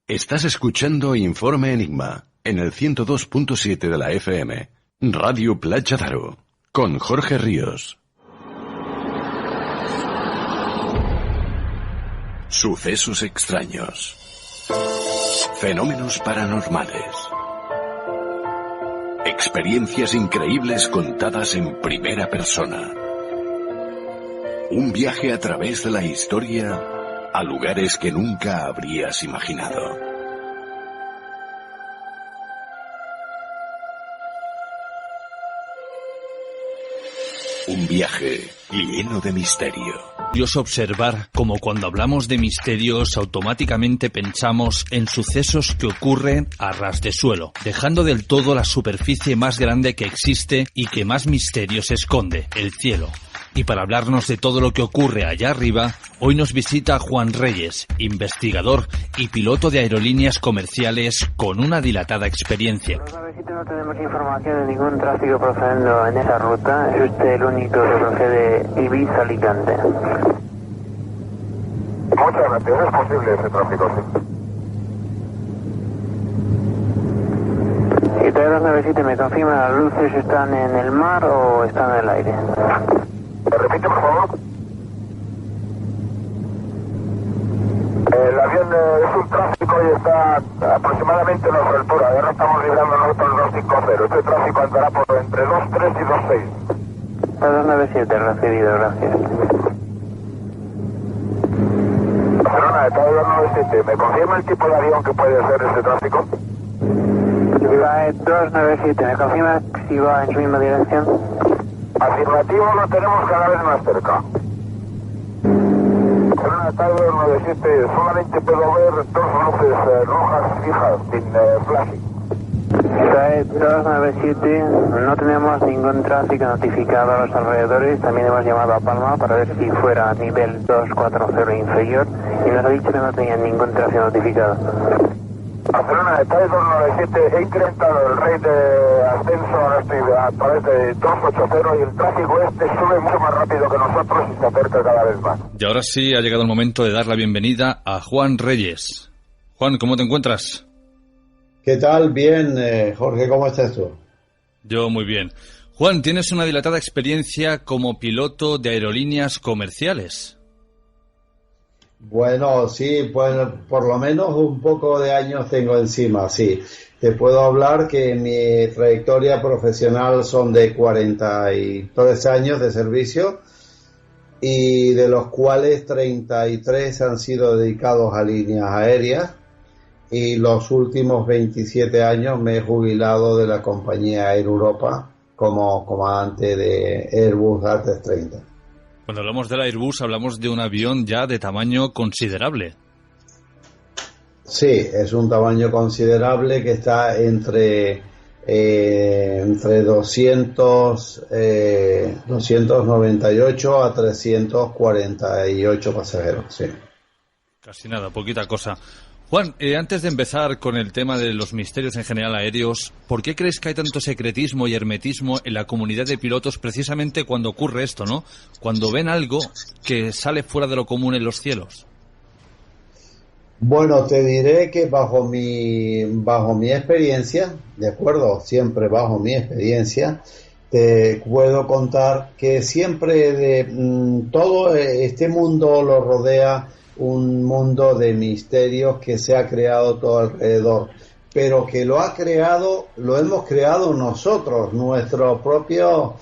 Estás escuchando Informe Enigma en el 102.7 de la FM, Radio Playa Daro, con Jorge Ríos. Sucesos extraños. Fenómenos paranormales. Experiencias increíbles contadas en primera persona. Un viaje a través de la historia a lugares que nunca habrías imaginado. Un viaje lleno de misterio. Curioso observar cómo cuando hablamos de misterios automáticamente pensamos en sucesos que ocurren a ras de suelo, dejando del todo la superficie más grande que existe y que más misterios esconde, el cielo. Y para hablarnos de todo lo que ocurre allá arriba, hoy nos visita Juan Reyes, investigador y piloto de aerolíneas comerciales con una dilatada experiencia. No tenemos información de ningún tráfico procediendo en esa ruta. Es usted el único que procede Ibiza-Alicante. Muchas gracias. Es posible ese tráfico, sí. Y TR297, ¿me confirma las luces están en el mar o están en el aire? ¿Me repite, por favor? El avión es un tráfico y está aproximadamente a nuestra altura. Ahora estamos librando nosotros 250. Este tráfico andará por entre 23 y 26. TR297, recibido, gracias. Barcelona, TR297, ¿me confirma el tipo de avión que puede ser ese tráfico? TR297, ¿me confirma si va en su misma dirección? Afirmativo, lo tenemos cada vez más cerca. Barcelona, TR297, solamente puedo ver dos luces rojas fijas, sin flashing. 297, no tenemos ningún tráfico notificado a los alrededores. También hemos llamado a Palma para ver si fuera nivel 240 inferior y nos ha dicho que no tenía ningún tráfico notificado. Barcelona, TAE 297, he incrementado el rate de ascenso, ahora estoy a través de 280 y el tráfico sube mucho más rápido que nosotros y se acerca cada vez más. Y ahora sí ha llegado el momento de dar la bienvenida a Juan Reyes. Juan, ¿cómo te encuentras? ¿Qué tal? Bien, Jorge, ¿cómo estás tú? Yo muy bien. Juan, tienes una dilatada experiencia como piloto de aerolíneas comerciales. Bueno, sí, pues por lo menos un poco de años tengo encima, sí. Te puedo hablar que mi trayectoria profesional son de 43 años de servicio y de los cuales 33 han sido dedicados a líneas aéreas y los últimos 27 años me he jubilado de la compañía Air Europa como comandante de Airbus A330. Cuando hablamos del Airbus, hablamos de un avión ya de tamaño considerable. Sí, es un tamaño considerable que está entre 298 a 348 pasajeros, sí. Casi nada, poquita cosa. Juan, antes de empezar con el tema de los misterios en general aéreos, ¿por qué crees que hay tanto secretismo y hermetismo en la comunidad de pilotos precisamente cuando ocurre esto, ¿no? Cuando ven algo que sale fuera de lo común en los cielos. Bueno, te diré que bajo mi experiencia, de acuerdo, siempre bajo mi experiencia, te puedo contar que siempre todo este mundo lo rodea un mundo de misterios que se ha creado todo alrededor, pero que lo hemos creado nosotros, nuestro propio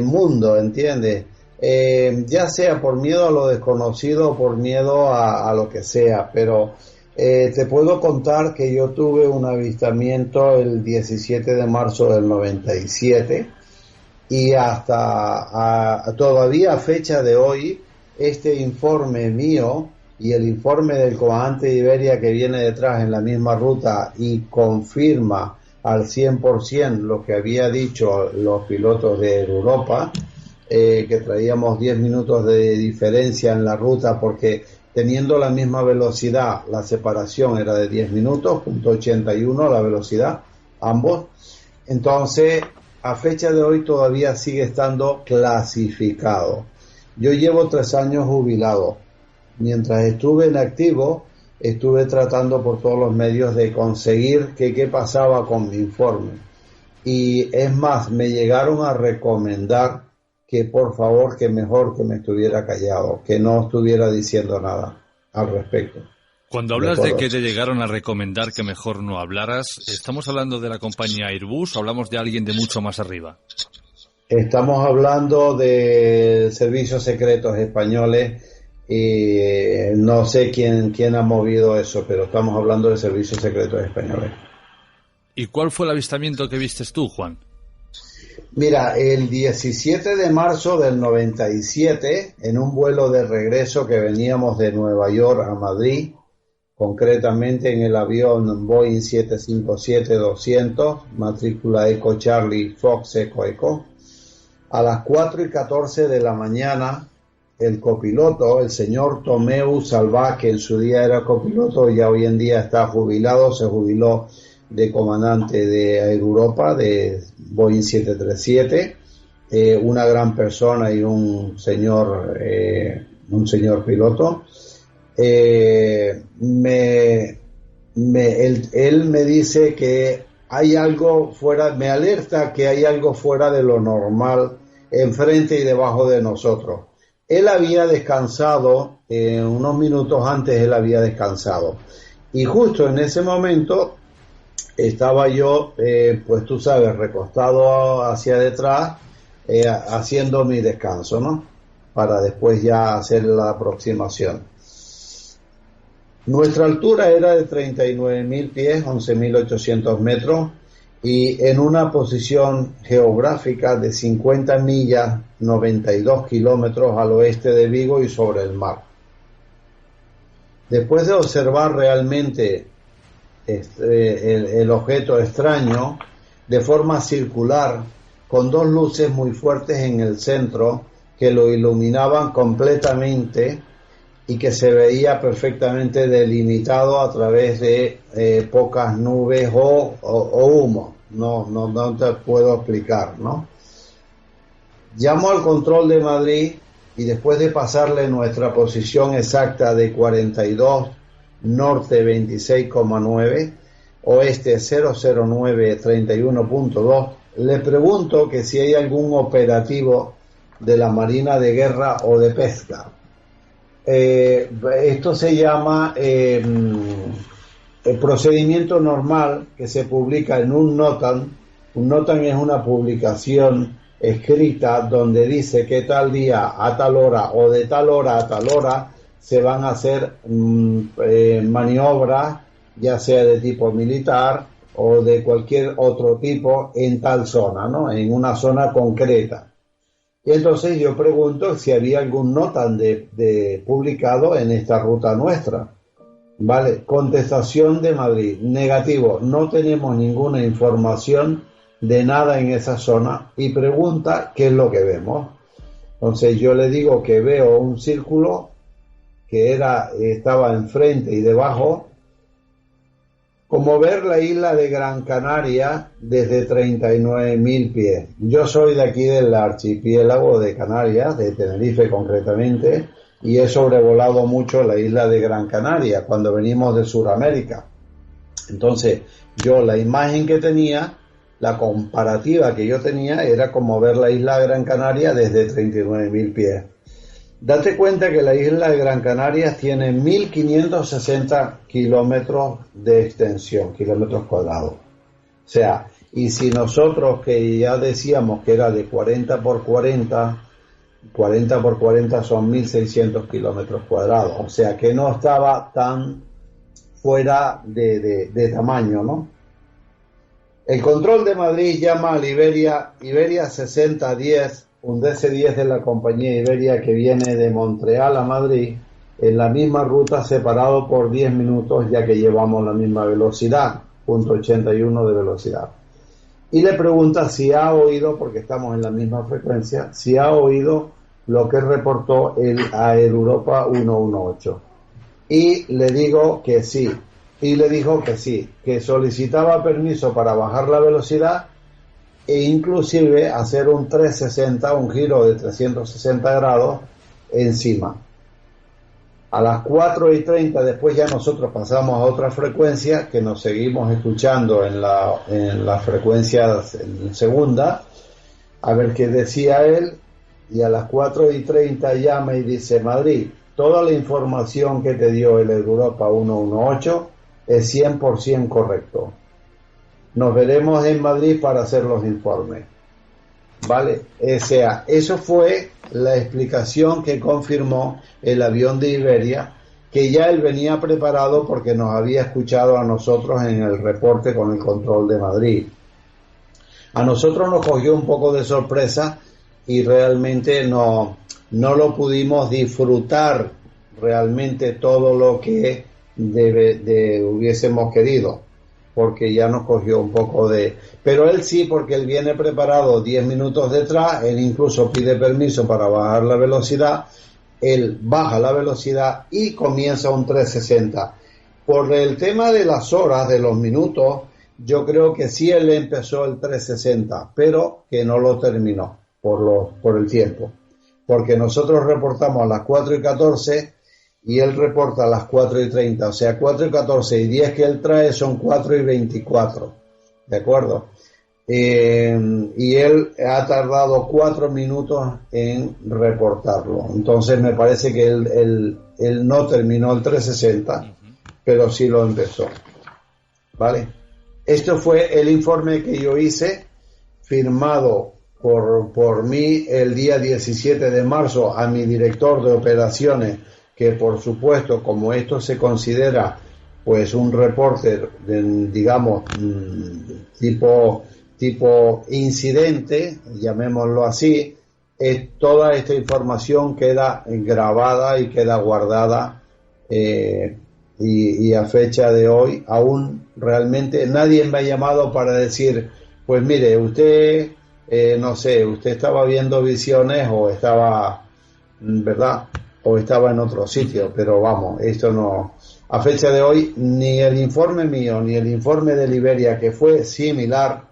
mundo, ¿entiendes? Ya sea por miedo a lo desconocido o por miedo a lo que sea, pero te puedo contar que yo tuve un avistamiento el 17 de marzo del 97 y hasta todavía a fecha de hoy este informe mío y el informe del comandante de Iberia que viene detrás en la misma ruta y confirma al 100% lo que había dicho los pilotos de Europa, que traíamos 10 minutos de diferencia en la ruta porque teniendo la misma velocidad, la separación era de 10 minutos, .81 la velocidad, ambos. Entonces, a fecha de hoy todavía sigue estando clasificado. Yo llevo 3 años jubilado. Mientras estuve en activo, estuve tratando por todos los medios de conseguir que qué pasaba con mi informe. Y es más, me llegaron a recomendar que por favor, que mejor que me estuviera callado, que no estuviera diciendo nada al respecto. Cuando hablas de que te llegaron a recomendar que mejor no hablaras, ¿estamos hablando de la compañía Airbus o hablamos de alguien de mucho más arriba? Estamos hablando de servicios secretos españoles y no sé quién ha movido eso, pero estamos hablando de servicios secretos españoles. ¿Y cuál fue el avistamiento que vistes tú, Juan? Mira, el 17 de marzo del 97, en un vuelo de regreso que veníamos de Nueva York a Madrid, concretamente en el avión Boeing 757-200, matrícula Eco Charlie Fox Eco Eco, a las 4:14 de la mañana, el copiloto, el señor Tomeu Salvá, que en su día era copiloto, ya hoy en día está jubilado, se jubiló de comandante de Air Europa, de Boeing 737, una gran persona y un señor piloto. Él me dice que hay algo fuera, me alerta que hay algo fuera de lo normal enfrente y debajo de nosotros. Él había descansado, unos minutos antes él había descansado, y justo en ese momento estaba yo, pues tú sabes, recostado hacia detrás, haciendo mi descanso, ¿no? Para después ya hacer la aproximación. Nuestra altura era de 39.000 pies, 11.800 metros, y en una posición geográfica de 50 millas, 92 kilómetros al oeste de Vigo y sobre el mar. Después de observar realmente el objeto extraño de forma circular, con dos luces muy fuertes en el centro que lo iluminaban completamente y que se veía perfectamente delimitado a través de pocas nubes o humo. No te puedo explicar, ¿no? Llamo al control de Madrid y después de pasarle nuestra posición exacta de 42 norte 26,9 oeste 009 31.2, le pregunto que si hay algún operativo de la Marina de Guerra o de pesca. Esto se llama el procedimiento normal que se publica en un NOTAM. Un NOTAM es una publicación escrita donde dice que tal día a tal hora o de tal hora a tal hora se van a hacer maniobras, ya sea de tipo militar o de cualquier otro tipo en tal zona, ¿no? En una zona concreta. Y entonces yo pregunto si había algún NOTAM de publicado en esta ruta nuestra. Vale, contestación de Madrid, negativo, no tenemos ninguna información de nada en esa zona, y pregunta qué es lo que vemos. Entonces yo le digo que veo un círculo que estaba enfrente y debajo, como ver la isla de Gran Canaria desde 39.000 pies. Yo soy de aquí del archipiélago de Canarias, de Tenerife concretamente, y he sobrevolado mucho la isla de Gran Canaria cuando venimos de Sudamérica. Entonces, yo la imagen que tenía, la comparativa que yo tenía, era como ver la isla de Gran Canaria desde 39.000 pies. Date cuenta que la isla de Gran Canaria tiene 1.560 kilómetros de extensión, kilómetros cuadrados. O sea, y si nosotros, que ya decíamos que era de 40 por 40 son 1.600 kilómetros cuadrados. O sea, que no estaba tan fuera de tamaño, ¿no? El control de Madrid llama a Iberia 6010, un DC-10 de la compañía Iberia que viene de Montreal a Madrid, en la misma ruta, separado por 10 minutos, ya que llevamos la misma velocidad, 0.81 de velocidad. Y le pregunta si ha oído, porque estamos en la misma frecuencia, si ha oído lo que reportó el Air Europa 118. Y le digo que sí. Y le dijo que sí, que solicitaba permiso para bajar la velocidad e inclusive hacer un 360, un giro de 360 grados encima. A las 4:30 después ya nosotros pasamos a otra frecuencia que nos seguimos escuchando en la frecuencia segunda, a ver qué decía él, y a las 4:30 llama y dice: Madrid, toda la información que te dio el Europa 118 es 100% correcto. Nos veremos en Madrid para hacer los informes. ¿Vale? O sea, eso fue la explicación que confirmó el avión de Iberia, que ya él venía preparado porque nos había escuchado a nosotros en el reporte con el control de Madrid. A nosotros nos cogió un poco de sorpresa y realmente no lo pudimos disfrutar realmente todo lo que hubiésemos querido, porque ya nos cogió un poco de... Pero él sí, porque él viene preparado 10 minutos detrás, él incluso pide permiso para bajar la velocidad, él baja la velocidad y comienza un 360. Por el tema de las horas, de los minutos, yo creo que sí él empezó el 360, pero que no lo terminó por el tiempo. Porque nosotros reportamos a las 4:14 y él reporta a las 4:30, o sea, 4:14 y 10 que él trae son 4:24, ¿de acuerdo? Y él ha tardado 4 minutos en reportarlo. Entonces me parece que él no terminó el 360, pero sí lo empezó. ¿Vale? Esto fue el informe que yo hice, firmado por mí el día 17 de marzo a mi director de operaciones, que por supuesto, como esto se considera pues un reporter, digamos, tipo incidente, llamémoslo así, toda esta información queda grabada y queda guardada, y a fecha de hoy aún realmente nadie me ha llamado para decir, pues mire, usted, no sé, usted estaba viendo visiones o estaba, ¿verdad?, o estaba en otro sitio, pero vamos, esto no, a fecha de hoy, ni el informe mío, ni el informe de Iberia, que fue similar,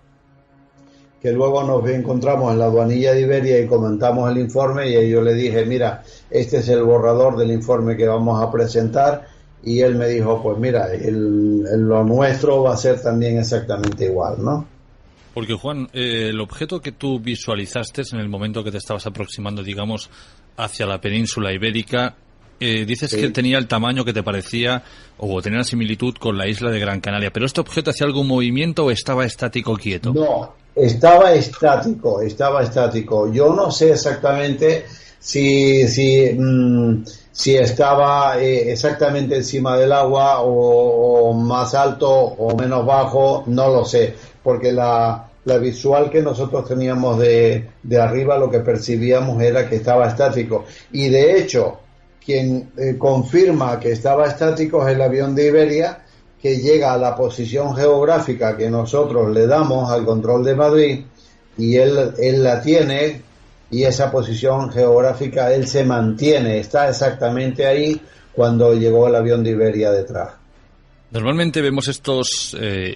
que luego nos encontramos en la aduanilla de Iberia y comentamos el informe, y yo le dije, mira, este es el borrador del informe que vamos a presentar, y él me dijo, pues mira, lo nuestro va a ser también exactamente igual, ¿no? Porque, Juan, el objeto que tú visualizaste en el momento que te estabas aproximando, digamos, hacia la península ibérica, dices que tenía el tamaño que te parecía, o tenía la similitud con la isla de Gran Canaria, pero ¿este objeto hacía algún movimiento o estaba estático, quieto? No, estaba estático. Yo no sé exactamente si estaba exactamente encima del agua o más alto o menos bajo, no lo sé, porque la visual que nosotros teníamos de arriba, lo que percibíamos era que estaba estático, y de hecho quien confirma que estaba estático es el avión de Iberia, que llega a la posición geográfica que nosotros le damos al control de Madrid, y él la tiene, y esa posición geográfica él se mantiene, está exactamente ahí cuando llegó el avión de Iberia detrás. Normalmente vemos estos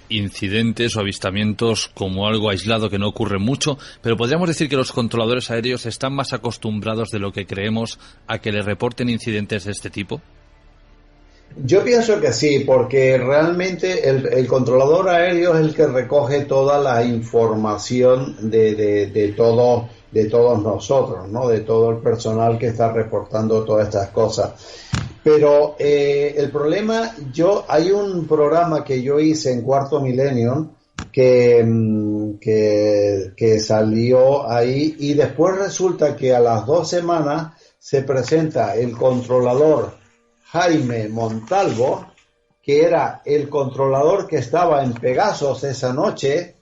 incidentes o avistamientos como algo aislado que no ocurre mucho, pero podríamos decir que los controladores aéreos están más acostumbrados de lo que creemos a que les reporten incidentes de este tipo. Yo pienso que sí, porque realmente el controlador aéreo es el que recoge toda la información de todos nosotros, ¿no? De todo el personal que está reportando todas estas cosas. Pero el problema, hay un programa que yo hice en Cuarto Milenio que salió ahí, y después resulta que a las 2 semanas se presenta el controlador Jaime Montalvo, que era el controlador que estaba en Pegasos esa noche,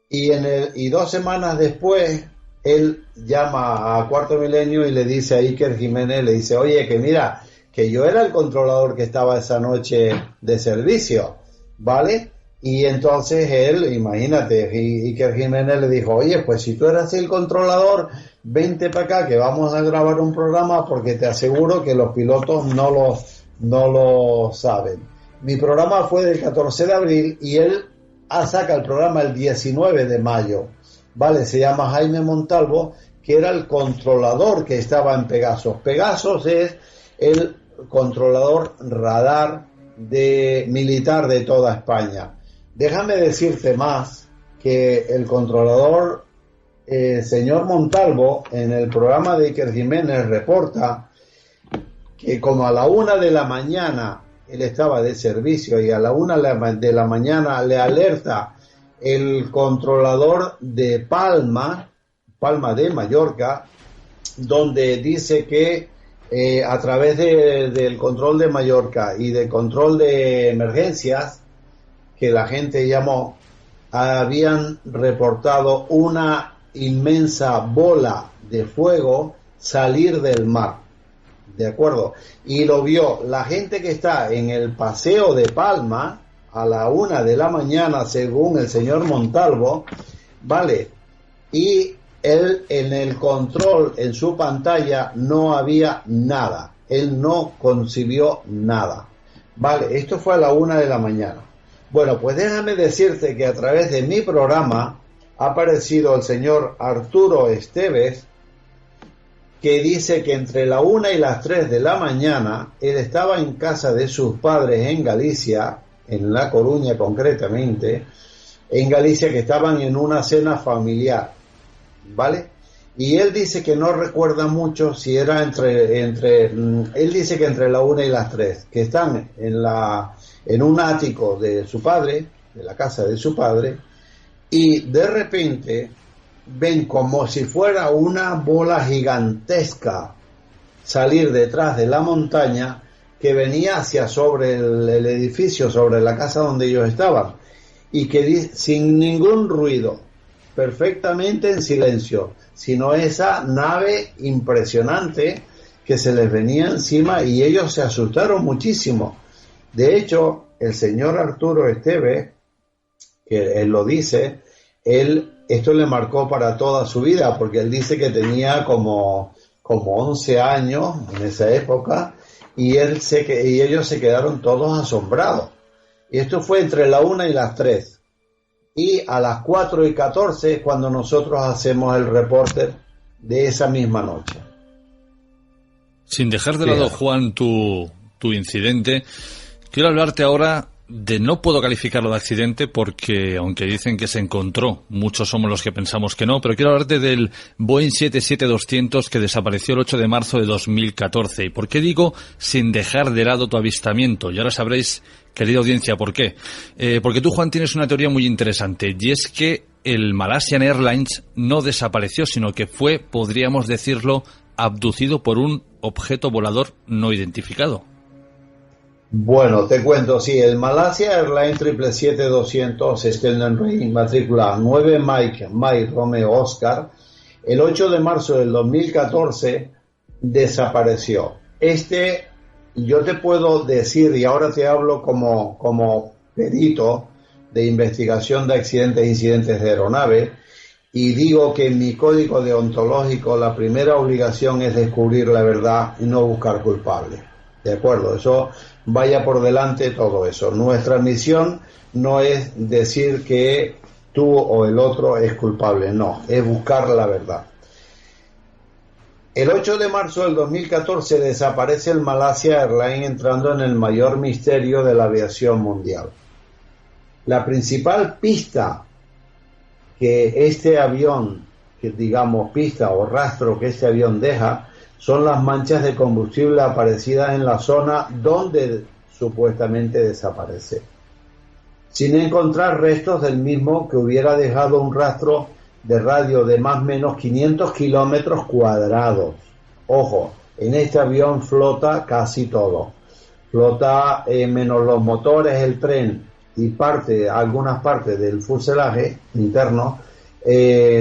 y 2 semanas después él llama a Cuarto Milenio y le dice a Iker Jiménez, le dice, oye, que mira, que yo era el controlador que estaba esa noche de servicio, ¿vale? Y entonces él, imagínate, Iker Jiménez le dijo, oye, pues si tú eras el controlador, vente para acá que vamos a grabar un programa, porque te aseguro que los pilotos no lo saben. Mi programa fue del 14 de abril y él saca el programa el 19 de mayo, ¿vale? Se llama Jaime Montalvo, que era el controlador que estaba en Pegasos. Pegasos es controlador radar militar de toda España. Déjame decirte más que el controlador señor Montalvo, en el programa de Iker Jiménez, reporta que como a la 1 de la mañana él estaba de servicio y a la 1 de la mañana le alerta el controlador de Palma de Mallorca, donde dice que a través del control de Mallorca y del control de emergencias que la gente llamó, habían reportado una inmensa bola de fuego salir del mar, ¿de acuerdo? Y lo vio la gente que está en el paseo de Palma a la 1 de la mañana, según el señor Montalvo, ¿vale? Y él en el control, en su pantalla, no había nada. Él no concibió nada. Vale, esto fue a la 1 de la mañana. Bueno, pues déjame decirte que a través de mi programa ha aparecido el señor Arturo Esteves, que dice que entre la 1 y las 3 de la mañana él estaba en casa de sus padres en Galicia, en La Coruña concretamente, en Galicia, que estaban en una cena familiar, ¿vale? Y él dice que no recuerda mucho si era él dice que entre la 1 y las 3, que están en un ático de su padre, de la casa de su padre, y de repente ven como si fuera una bola gigantesca salir detrás de la montaña que venía hacia sobre el edificio, sobre la casa donde ellos estaban, y que sin ningún ruido, perfectamente en silencio, sino esa nave impresionante que se les venía encima, y ellos se asustaron muchísimo. De hecho, el señor Arturo Esteves, que él lo dice, esto le marcó para toda su vida, porque él dice que tenía como 11 años en esa época, y ellos se quedaron todos asombrados. Y esto fue entre la 1 y las 3. Y a las 4:14 es cuando nosotros hacemos el reporte de esa misma noche. Sin dejar de lado, Juan, tu incidente, quiero hablarte ahora no puedo calificarlo de accidente porque, aunque dicen que se encontró, muchos somos los que pensamos que no, pero quiero hablarte del Boeing 777-200 que desapareció el 8 de marzo de 2014. ¿Y por qué digo sin dejar de lado tu avistamiento? Y ahora sabréis, querida audiencia, ¿por qué? Porque tú, Juan, tienes una teoría muy interesante, y es que el Malaysian Airlines no desapareció, sino que fue, podríamos decirlo, abducido por un objeto volador no identificado. Bueno, te cuento, sí, el Malaysia Airlines 777-200 Stellen Ring, matrícula 9 Mike Romeo Oscar, el 8 de marzo del 2014 desapareció. Yo te puedo decir, y ahora te hablo como perito de investigación de accidentes e incidentes de aeronave, y digo que en mi código deontológico la primera obligación es descubrir la verdad y no buscar culpables. ¿De acuerdo? Eso vaya por delante todo eso. Nuestra misión no es decir que tú o el otro es culpable, no, es buscar la verdad. El 8 de marzo del 2014 desaparece el Malaysia Airlines, entrando en el mayor misterio de la aviación mundial. La principal pista que este avión, pista o rastro que este avión deja, son las manchas de combustible aparecidas en la zona donde supuestamente desaparece, sin encontrar restos del mismo que hubiera dejado un rastro de radio de más o menos 500 kilómetros cuadrados. Ojo, en este avión flota casi todo. Flota menos los motores, el tren y algunas partes del fuselaje interno.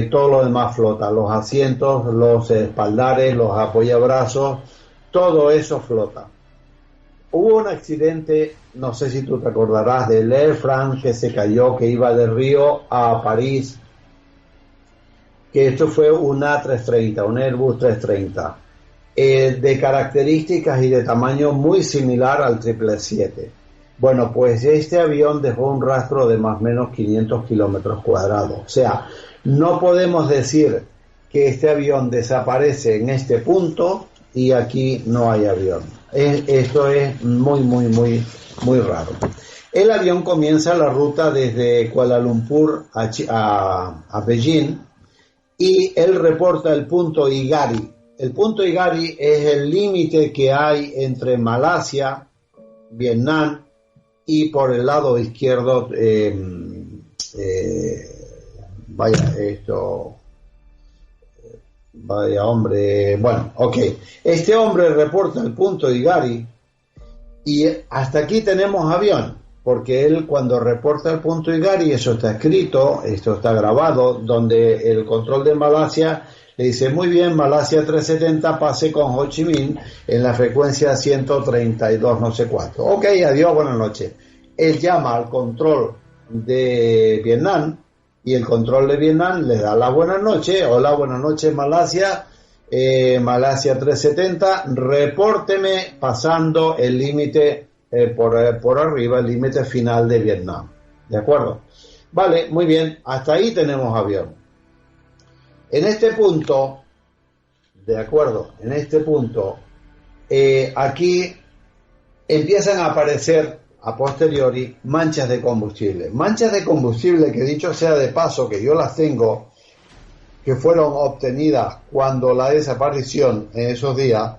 Todo lo demás flota, los asientos, los espaldares, los apoyabrazos, todo eso flota. Hubo un accidente, no sé si tú te acordarás, del Air France que se cayó, que iba de Río a París, que esto fue un A330, un Airbus 330, de características y de tamaño muy similar al 777. Bueno, pues este avión dejó un rastro de más o menos 500 kilómetros cuadrados. O sea, no podemos decir que este avión desaparece en este punto y aquí no hay avión. Esto es muy raro. El avión comienza la ruta desde Kuala Lumpur a Beijing y él reporta el punto Igari. El punto Igari es el límite que hay entre Malasia, Vietnam y por el lado izquierdo, vaya hombre, bueno, ok. Este hombre reporta el punto Igari y hasta aquí tenemos avión. Porque él cuando reporta el punto Igari, eso está escrito, esto está grabado, donde el control de Malasia le dice, muy bien, Malasia 370, pase con Ho Chi Minh en la frecuencia 132 no sé cuánto. Ok, adiós, buenas noches. Él llama al control de Vietnam y el control de Vietnam le da la buenas noches. Hola, buenas noches Malasia, Malasia 370, repórteme pasando el límite por arriba, el límite final de Vietnam. ¿De acuerdo? Vale, muy bien, hasta ahí tenemos avión. En este punto, de acuerdo, en este punto, aquí empiezan a aparecer a posteriori manchas de combustible. Manchas de combustible que, dicho sea de paso, que yo las tengo, que fueron obtenidas cuando la desaparición en esos días,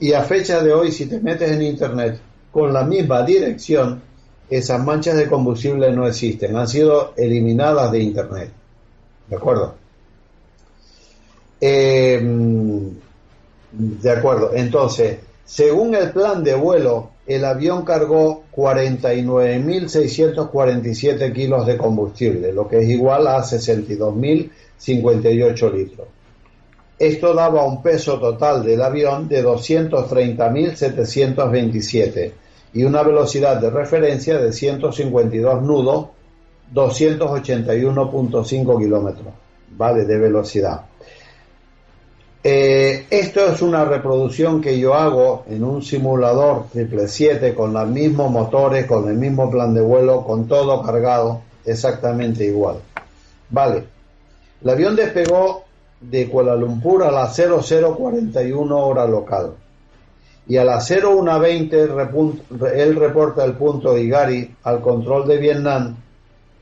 y a fecha de hoy, si te metes en internet con la misma dirección, esas manchas de combustible no existen, han sido eliminadas de internet. ¿De acuerdo? De acuerdo, entonces, según el plan de vuelo, el avión cargó 49.647 kilos de combustible, lo que es igual a 62.058 litros. Esto daba un peso total del avión de 230.727 y una velocidad de referencia de 152 nudos, 281.5 kilómetros, ¿vale? De velocidad. Esto es una reproducción que yo hago en un simulador 777 con los mismos motores, con el mismo plan de vuelo, con todo cargado, exactamente igual. Vale. El avión despegó de Kuala Lumpur a las 00:41 hora local y a las 01:20 él reporta el punto Igari al control de Vietnam,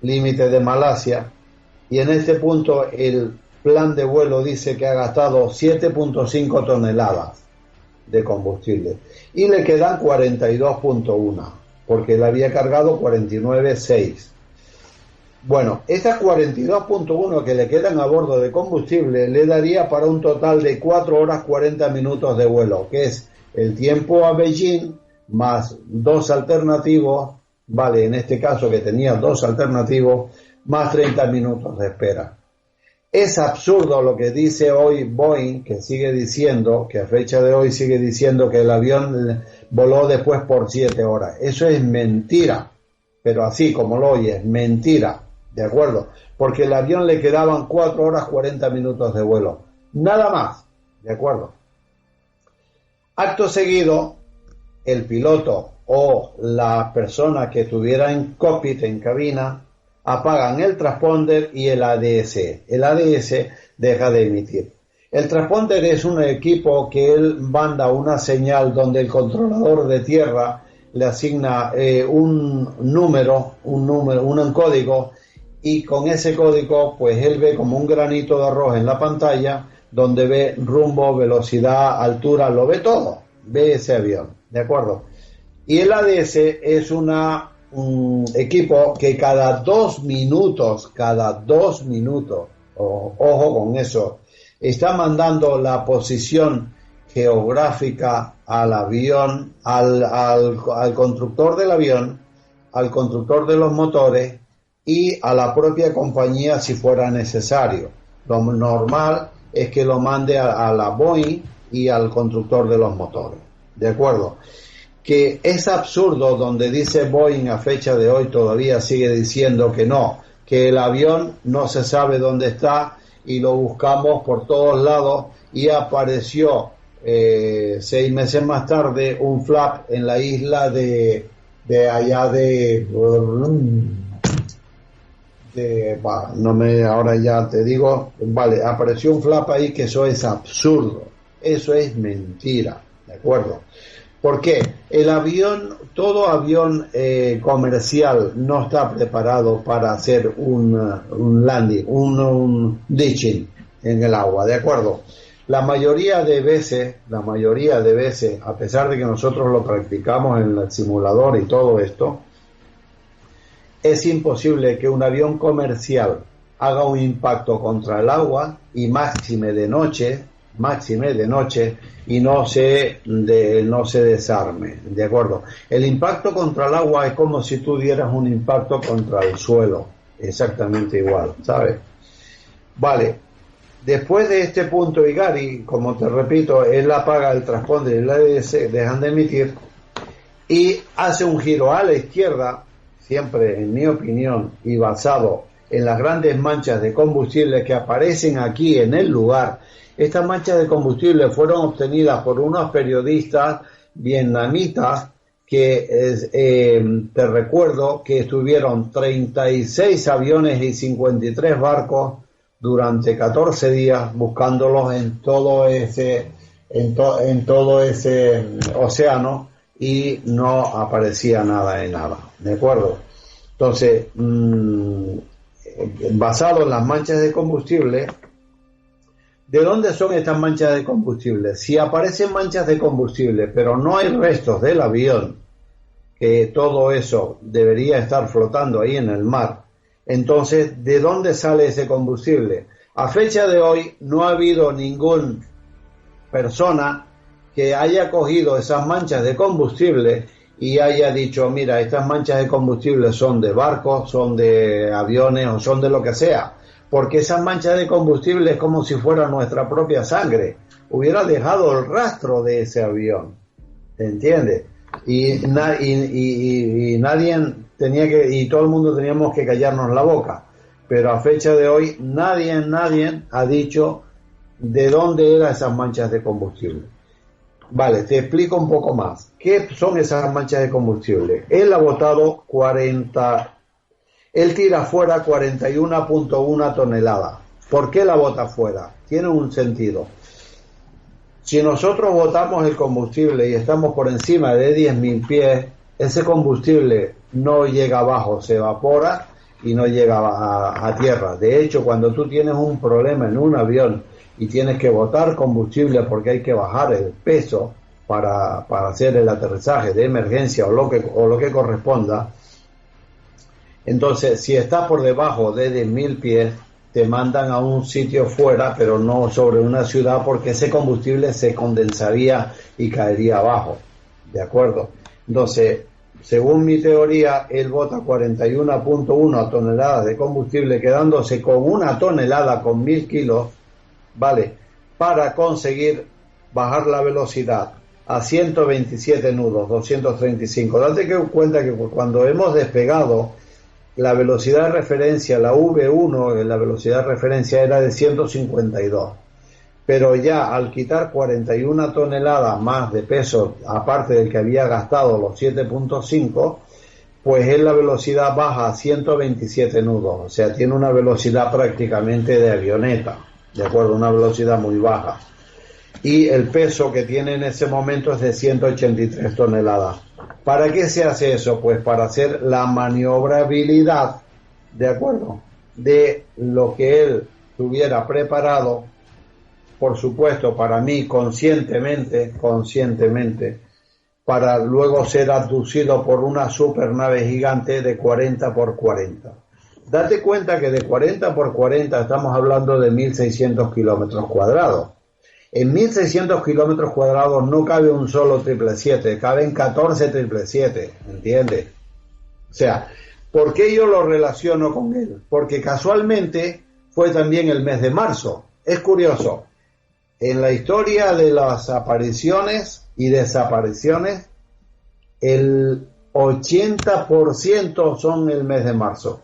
límite de Malasia, y en este punto el plan de vuelo dice que ha gastado 7.5 toneladas de combustible y le quedan 42.1 porque él había cargado 49.6. Bueno, estas 42.1 que le quedan a bordo de combustible le daría para un total de 4 horas 40 minutos de vuelo, que es el tiempo a Beijing más 2 alternativos, vale, en este caso que tenía 2 alternativos, más 30 minutos de espera. Es absurdo lo que dice hoy Boeing, que sigue diciendo, que a fecha de hoy sigue diciendo que el avión voló después por 7 horas. Eso es mentira, pero así como lo oyes, mentira. ¿De acuerdo? Porque el avión le quedaban 4 horas 40 minutos de vuelo. Nada más. ¿De acuerdo? Acto seguido, el piloto o la persona que estuviera en cockpit, en cabina, apagan el transponder y el ADS. El ADS deja de emitir. El transponder es un equipo que él manda una señal donde el controlador de tierra le asigna un código, y con ese código pues él ve como un granito de arroz en la pantalla donde ve rumbo, velocidad, altura, lo ve todo, ve ese avión, ¿de acuerdo? Y el ADS es un equipo que cada 2 minutos, ojo con eso, está mandando la posición geográfica al avión, al constructor del avión, al constructor de los motores y a la propia compañía si fuera necesario. Lo normal es que lo mande a la Boeing y al constructor de los motores, ¿de acuerdo? Que es absurdo donde dice Boeing a fecha de hoy todavía sigue diciendo que no, que el avión no se sabe dónde está y lo buscamos por todos lados y apareció 6 meses más tarde un flap en la isla de allá ahora ya te digo, vale, apareció un flap ahí, que eso es absurdo, eso es mentira, ¿de acuerdo? ¿Por qué? El avión, todo avión comercial no está preparado para hacer un landing, un ditching en el agua, ¿de acuerdo? La mayoría de veces, a pesar de que nosotros lo practicamos en el simulador y todo esto, es imposible que un avión comercial haga un impacto contra el agua y máxime de noche y no se desarme, ¿de acuerdo? El impacto contra el agua es como si tú dieras un impacto contra el suelo, exactamente igual, ¿sabes? Vale, después de este punto Igari, como te repito, él apaga el transponder y la ADS, dejan de emitir y hace un giro a la izquierda, siempre en mi opinión y basado en las grandes manchas de combustible que aparecen aquí en el lugar. Estas manchas de combustible fueron obtenidas por unos periodistas vietnamitas que te recuerdo que estuvieron 36 aviones y 53 barcos durante 14 días buscándolos en todo ese océano y no aparecía nada de nada, ¿de acuerdo? Entonces, basado en las manchas de combustible, ¿de dónde son estas manchas de combustible? Si aparecen manchas de combustible, pero no hay restos del avión, que todo eso debería estar flotando ahí en el mar, entonces, ¿de dónde sale ese combustible? A fecha de hoy no ha habido ninguna persona que haya cogido esas manchas de combustible y haya dicho, mira, estas manchas de combustible son de barcos, son de aviones o son de lo que sea, porque esas manchas de combustible es como si fuera nuestra propia sangre, hubiera dejado el rastro de ese avión, ¿te entiendes? Y nadie tenía que, y todo el mundo teníamos que callarnos la boca, pero a fecha de hoy nadie ha dicho de dónde eran esas manchas de combustible. Vale, te explico un poco más. ¿Qué son esas manchas de combustible? Él ha botado él tira fuera 41.1 toneladas. ¿Por qué la bota fuera? Tiene un sentido. Si nosotros botamos el combustible y estamos por encima de 10.000 pies, ese combustible no llega abajo, se evapora y no llega a tierra. De hecho, cuando tú tienes un problema en un avión y tienes que botar combustible porque hay que bajar el peso para hacer el aterrizaje de emergencia o lo que corresponda, entonces si estás por debajo de 10.000 pies te mandan a un sitio fuera, pero no sobre una ciudad, porque ese combustible se condensaría y caería abajo, ¿de acuerdo? Entonces, según mi teoría, él bota 41.1 toneladas de combustible, quedándose con 1 tonelada con 1.000 kilos, ¿vale? Para conseguir bajar la velocidad a 127 nudos, 235. Date cuenta que cuando hemos despegado, la velocidad de referencia, la V1, la velocidad de referencia era de 152. Pero ya al quitar 41 toneladas más de peso, aparte del que había gastado los 7.5, pues la velocidad baja a 127 nudos. O sea, tiene una velocidad prácticamente de avioneta, ¿de acuerdo? Una velocidad muy baja. Y el peso que tiene en ese momento es de 183 toneladas. ¿Para qué se hace eso? Pues para hacer la maniobrabilidad, ¿de acuerdo?, de lo que él tuviera preparado, por supuesto, para mí conscientemente, para luego ser abducido por una supernave gigante de 40 por 40. Date cuenta que de 40 por 40 estamos hablando de 1.600 kilómetros cuadrados. En 1.600 kilómetros cuadrados no cabe un solo 777, caben 14 777, ¿entiendes? O sea, ¿por qué yo lo relaciono con él? Porque casualmente fue también el mes de marzo. Es curioso, en la historia de las apariciones y desapariciones, el 80% son el mes de marzo.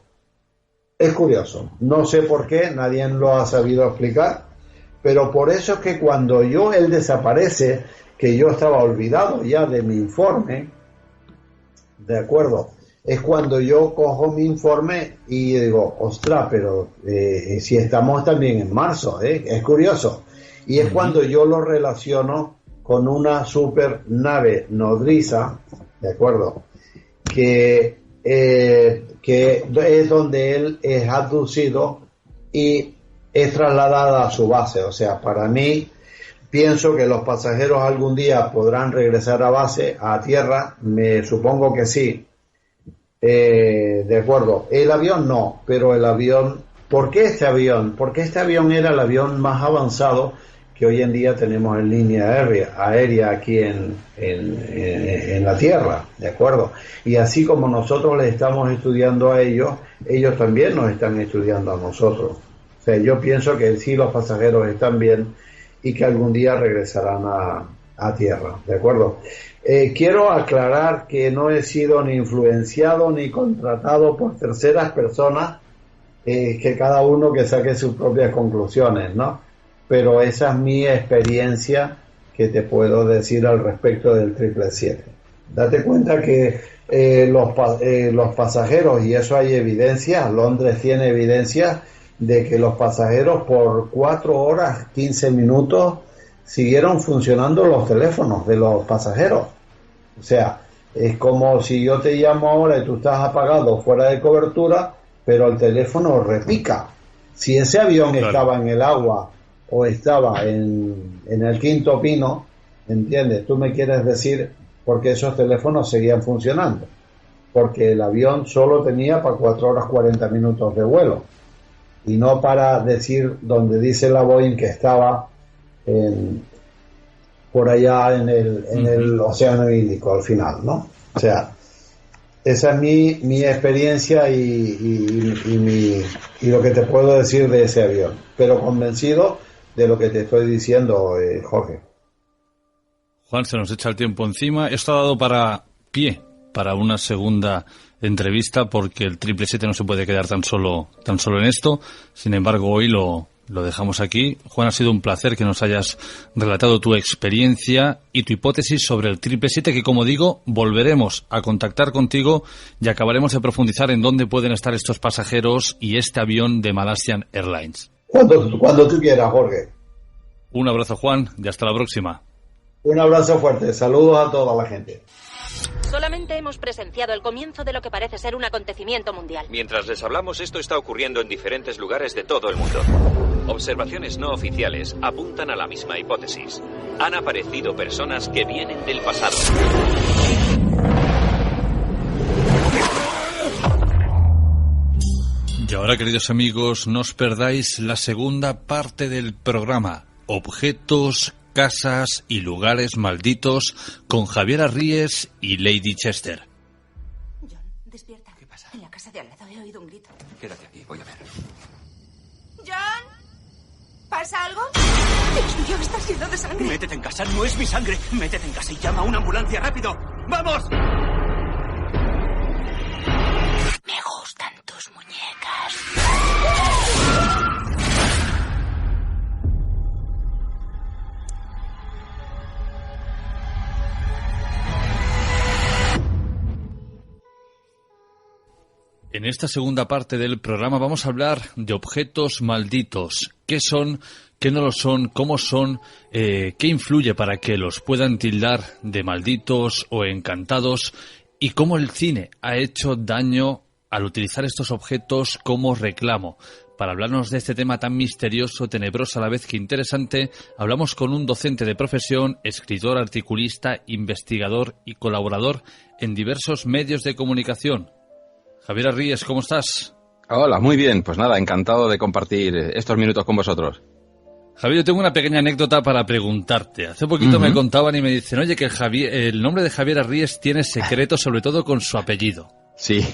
Es curioso, no sé por qué, nadie lo ha sabido explicar, pero por eso es que cuando él desaparece, que yo estaba olvidado ya de mi informe, ¿de acuerdo?, es cuando yo cojo mi informe y digo, ostras, pero si estamos también en marzo, es curioso. Y es cuando yo lo relaciono con una super nave nodriza, ¿de acuerdo? Que es donde él es abducido y es trasladada a su base. O sea, para mí, pienso que los pasajeros algún día podrán regresar a base, a tierra, me supongo que sí. De acuerdo, el avión no, pero el avión, ¿por qué este avión? Porque este avión era el avión más avanzado que hoy en día tenemos en línea aérea aquí en la Tierra, ¿de acuerdo? Y así como nosotros les estamos estudiando a ellos, ellos también nos están estudiando a nosotros. O sea, yo pienso que sí, los pasajeros están bien y que algún día regresarán a tierra, ¿de acuerdo? Quiero aclarar que no he sido ni influenciado ni contratado por terceras personas, que cada uno que saque sus propias conclusiones, ¿no? Pero esa es mi experiencia que te puedo decir al respecto del 777. Date cuenta que los pasajeros, y eso hay evidencia, Londres tiene evidencia de que los pasajeros por 4 horas, 15 minutos, siguieron funcionando los teléfonos de los pasajeros. O sea, es como si yo te llamo ahora y tú estás apagado, fuera de cobertura, pero el teléfono repica. Si ese avión estaba en el agua o estaba en el quinto pino, ¿entiendes? Tú me quieres decir por qué esos teléfonos seguían funcionando. Porque el avión solo tenía para 4 horas 40 minutos de vuelo. Y no para decir donde dice la Boeing que estaba por allá en el Océano Índico al final, ¿no? O sea, esa es mi experiencia y lo que te puedo decir de ese avión. Pero convencido de lo que te estoy diciendo, Jorge. Juan, se nos echa el tiempo encima. Esto ha dado para pie para una segunda entrevista, porque el 777 no se puede quedar tan solo en esto. Sin embargo, hoy lo dejamos aquí. Juan, ha sido un placer que nos hayas relatado tu experiencia y tu hipótesis sobre el 777, que, como digo, volveremos a contactar contigo y acabaremos de profundizar en dónde pueden estar estos pasajeros y este avión de Malaysian Airlines. Cuando tú quieras, Jorge. Un abrazo, Juan, y hasta la próxima. Un abrazo fuerte. Saludos a toda la gente. Solamente hemos presenciado el comienzo de lo que parece ser un acontecimiento mundial. Mientras les hablamos, esto está ocurriendo en diferentes lugares de todo el mundo. Observaciones no oficiales apuntan a la misma hipótesis. Han aparecido personas que vienen del pasado. Y ahora, queridos amigos, no os perdáis la segunda parte del programa. Objetos, casas y lugares malditos, con Javier Arríes y Lady Chester. John, despierta. ¿Qué pasa? En la casa de al lado he oído un grito. Quédate aquí, voy a ver. ¡John! ¿Pasa algo? Dios mío, está lleno de sangre. Métete en casa, no es mi sangre. Métete en casa y llama a una ambulancia rápido. ¡Vamos! Me gustan tus muñecas. En esta segunda parte del programa vamos a hablar de objetos malditos. ¿Qué son? ¿Qué no lo son? ¿Cómo son? ¿Qué influye para que los puedan tildar de malditos o encantados? Y cómo el cine ha hecho daño al utilizar estos objetos como reclamo. Para hablarnos de este tema tan misterioso, tenebroso a la vez que interesante, hablamos con un docente de profesión, escritor, articulista, investigador y colaborador en diversos medios de comunicación. Javier Arríes, ¿cómo estás? Hola, muy bien. Pues nada, encantado de compartir estos minutos con vosotros. Javier, yo tengo una pequeña anécdota para preguntarte. Hace poquito me contaban y me dicen, oye, que el nombre de Javier Arríes tiene secreto, sobre todo con su apellido. Sí,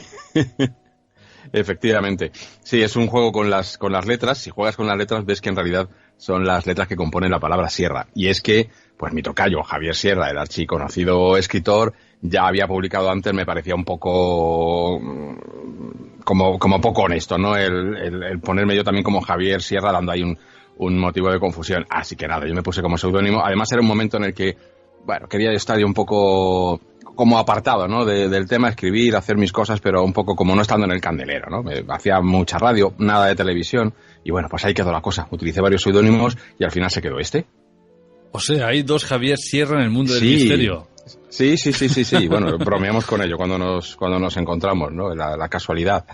efectivamente. Sí, es un juego con las letras. Si juegas con las letras, ves que en realidad son las letras que componen la palabra Sierra. Y es que, pues mi tocayo, Javier Sierra, el archiconocido escritor, ya había publicado antes, me parecía un poco como poco honesto, ¿no? El ponerme yo también como Javier Sierra, dando ahí un motivo de confusión. Así que nada, yo me puse como seudónimo. Además era un momento en el que, bueno, quería estar yo un poco como apartado, ¿no? Del tema, escribir, hacer mis cosas, pero un poco como no estando en el candelero, ¿no? Hacía mucha radio, nada de televisión, y bueno, pues ahí quedó la cosa. Utilicé varios seudónimos y al final se quedó este. O sea, hay dos Javier Sierra en el mundo del misterio. Sí. Bueno, bromeamos con ello cuando nos encontramos, ¿no? La casualidad.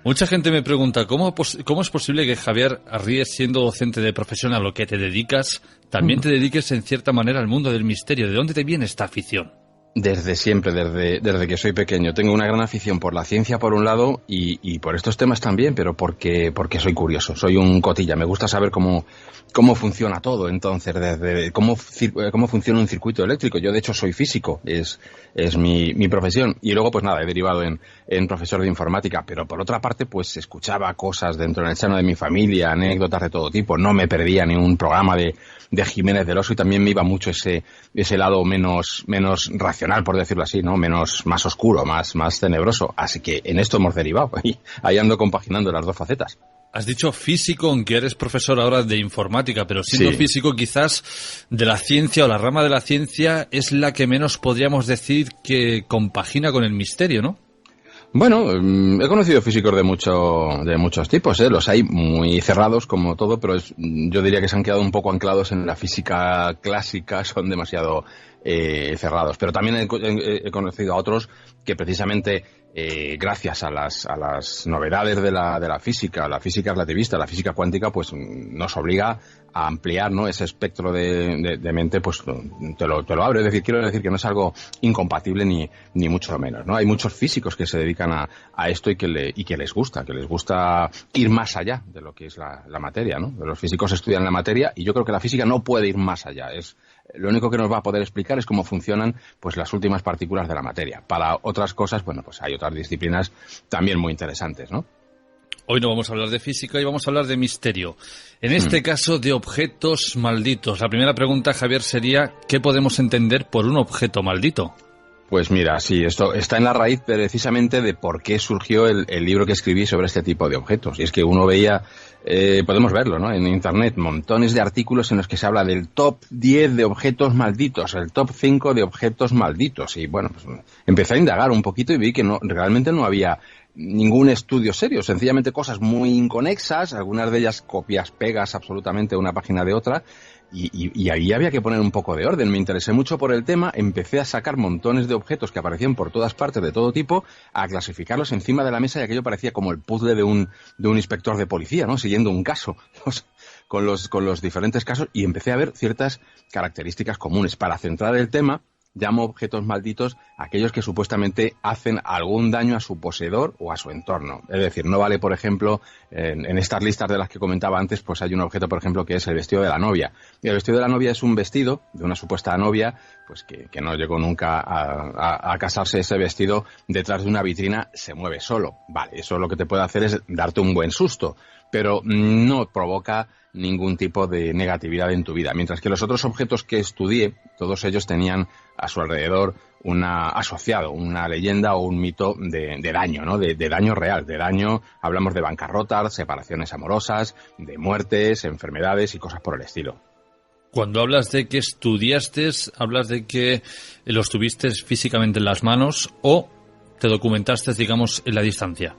Mucha gente me pregunta, ¿cómo es posible que Javier Arries, siendo docente de profesión a lo que te dedicas, también te dediques en cierta manera al mundo del misterio? ¿De dónde te viene esta afición? Desde siempre, desde que soy pequeño. Tengo una gran afición por la ciencia por un lado y por estos temas también, pero porque soy curioso, soy un cotilla. Me gusta saber cómo funciona todo. Entonces, desde cómo funciona un circuito eléctrico. Yo, de hecho, soy físico, es mi profesión. Y luego, pues nada, he derivado en profesor de informática. Pero por otra parte, pues escuchaba cosas dentro del seno de mi familia, anécdotas de todo tipo. No me perdía ni un programa de Jiménez del Oso y también me iba mucho ese lado menos racional, por decirlo así, ¿no? Más oscuro, más tenebroso. Así que en esto hemos derivado y ahí ando compaginando las dos facetas. Has dicho físico, aunque eres profesor ahora de informática, pero siendo físico quizás de la ciencia o la rama de la ciencia es la que menos podríamos decir que compagina con el misterio, ¿no? Bueno, he conocido físicos de muchos tipos, ¿eh? Los hay muy cerrados como todo, pero yo diría que se han quedado un poco anclados en la física clásica, son demasiado cerrados. Pero también he conocido a otros que precisamente gracias a las novedades de la física relativista, la física cuántica, pues nos obliga a ampliar, ¿no? Ese espectro de mente, pues te lo abre. Es decir, quiero decir que no es algo incompatible ni mucho menos, ¿no? Hay muchos físicos que se dedican a esto y que les gusta ir más allá de lo que es la materia, ¿no? Los físicos estudian la materia y yo creo que la física no puede ir más allá. Lo único que nos va a poder explicar es cómo funcionan, pues, las últimas partículas de la materia. Para otras cosas, bueno, pues hay otras disciplinas también muy interesantes, ¿no? Hoy no vamos a hablar de física y vamos a hablar de misterio. En este caso, de objetos malditos. La primera pregunta, Javier, sería ¿qué podemos entender por un objeto maldito? Pues mira, sí, esto está en la raíz precisamente de por qué surgió el libro que escribí sobre este tipo de objetos. Y es que uno veía, podemos verlo, ¿no? En internet, montones de artículos en los que se habla del top 10 de objetos malditos, el top 5 de objetos malditos. Y bueno, pues empecé a indagar un poquito y vi que realmente no había ningún estudio serio, sencillamente cosas muy inconexas, algunas de ellas copias, pegas absolutamente una página de otra. Y ahí había que poner un poco de orden. Me interesé mucho por el tema, empecé a sacar montones de objetos que aparecían por todas partes de todo tipo, a clasificarlos encima de la mesa y aquello parecía como el puzzle de un inspector de policía, ¿no? Siguiendo un caso, con los diferentes casos, y empecé a ver ciertas características comunes. Para centrar el tema, llamo objetos malditos aquellos que supuestamente hacen algún daño a su poseedor o a su entorno. Es decir, no vale, por ejemplo, en estas listas de las que comentaba antes, pues hay un objeto, por ejemplo, que es el vestido de la novia. Y el vestido de la novia es un vestido de una supuesta novia, pues que no llegó nunca a casarse. Ese vestido detrás de una vitrina se mueve solo. Vale, eso lo que te puede hacer es darte un buen susto, pero no provoca ningún tipo de negatividad en tu vida. Mientras que los otros objetos que estudié, todos ellos tenían a su alrededor asociado una leyenda o un mito de daño, ¿no? De daño real, de daño, hablamos de bancarrotas, separaciones amorosas, de muertes, enfermedades y cosas por el estilo. Cuando hablas de que estudiaste, ¿hablas de que los tuviste físicamente en las manos o te documentaste, digamos, en la distancia?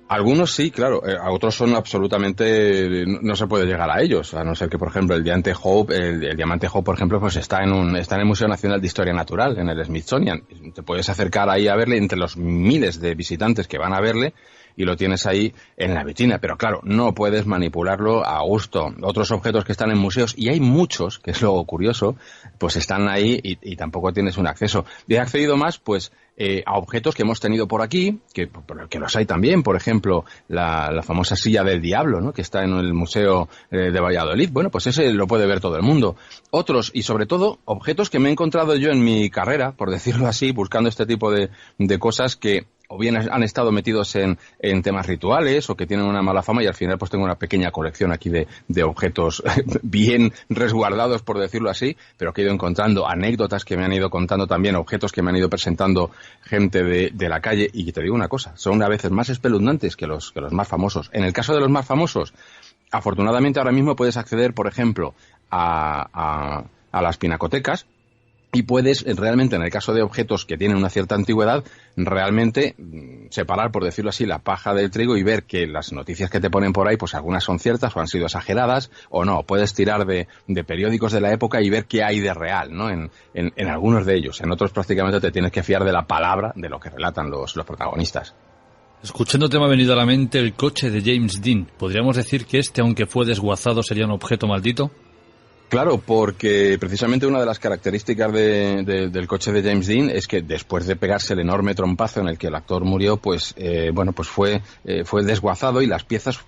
Algunos sí, claro, a otros son absolutamente, no se puede llegar a ellos, a no ser que, por ejemplo, el diamante Hope, por ejemplo, pues está en el Museo Nacional de Historia Natural, en el Smithsonian. Te puedes acercar ahí a verle entre los miles de visitantes que van a verle y lo tienes ahí en la vitrina, pero claro, no puedes manipularlo a gusto. Otros objetos que están en museos, y hay muchos, que es lo curioso, pues están ahí y tampoco tienes un acceso. Y he accedido más, pues, a objetos que hemos tenido por aquí, que los hay también, por ejemplo, la famosa silla del diablo, ¿no? Que está en el Museo de Valladolid. Bueno, pues ese lo puede ver todo el mundo. Otros, y sobre todo, objetos que me he encontrado yo en mi carrera, por decirlo así, buscando este tipo de cosas que o bien han estado metidos en temas rituales o que tienen una mala fama, y al final pues tengo una pequeña colección aquí de objetos bien resguardados, por decirlo así, pero que he ido encontrando, anécdotas que me han ido contando también, objetos que me han ido presentando gente de la calle, y te digo una cosa, son a veces más espeluznantes que los más famosos. En el caso de los más famosos, afortunadamente ahora mismo puedes acceder, por ejemplo, a las pinacotecas, y puedes realmente, en el caso de objetos que tienen una cierta antigüedad, realmente separar, por decirlo así, la paja del trigo y ver que las noticias que te ponen por ahí, pues algunas son ciertas o han sido exageradas o no. Puedes tirar de periódicos de la época y ver qué hay de real, ¿no? En algunos de ellos. En otros prácticamente te tienes que fiar de la palabra de lo que relatan los protagonistas. Escuchándote me ha venido a la mente el coche de James Dean. ¿Podríamos decir que aunque fue desguazado, sería un objeto maldito? Claro, porque precisamente una de las características del coche de James Dean es que después de pegarse el enorme trompazo en el que el actor murió, pues fue desguazado y las piezas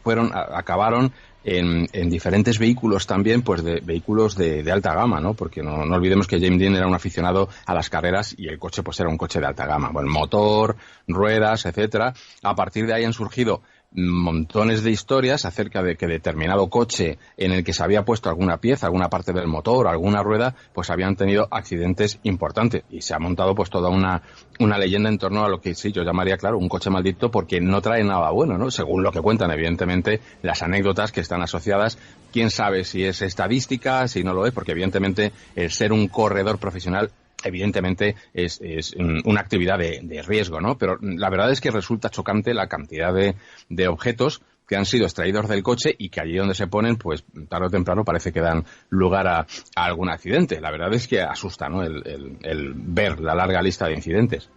acabaron en diferentes vehículos también, pues de vehículos de alta gama, ¿no? Porque no olvidemos que James Dean era un aficionado a las carreras y el coche pues era un coche de alta gama. Bueno, motor, ruedas, etcétera. A partir de ahí han surgido montones de historias acerca de que determinado coche en el que se había puesto alguna pieza, alguna parte del motor, alguna rueda, pues habían tenido accidentes importantes y se ha montado pues toda una leyenda en torno a lo que sí yo llamaría, claro, un coche maldito, porque no trae nada bueno, ¿no? Según lo que cuentan, evidentemente, las anécdotas que están asociadas. Quién sabe si es estadística, si no lo es, porque evidentemente el ser un corredor profesional evidentemente es una actividad de riesgo, ¿no? Pero la verdad es que resulta chocante la cantidad de objetos que han sido extraídos del coche y que allí donde se ponen, pues tarde o temprano parece que dan lugar a algún accidente. La verdad es que asusta, ¿no? El ver la larga lista de incidentes.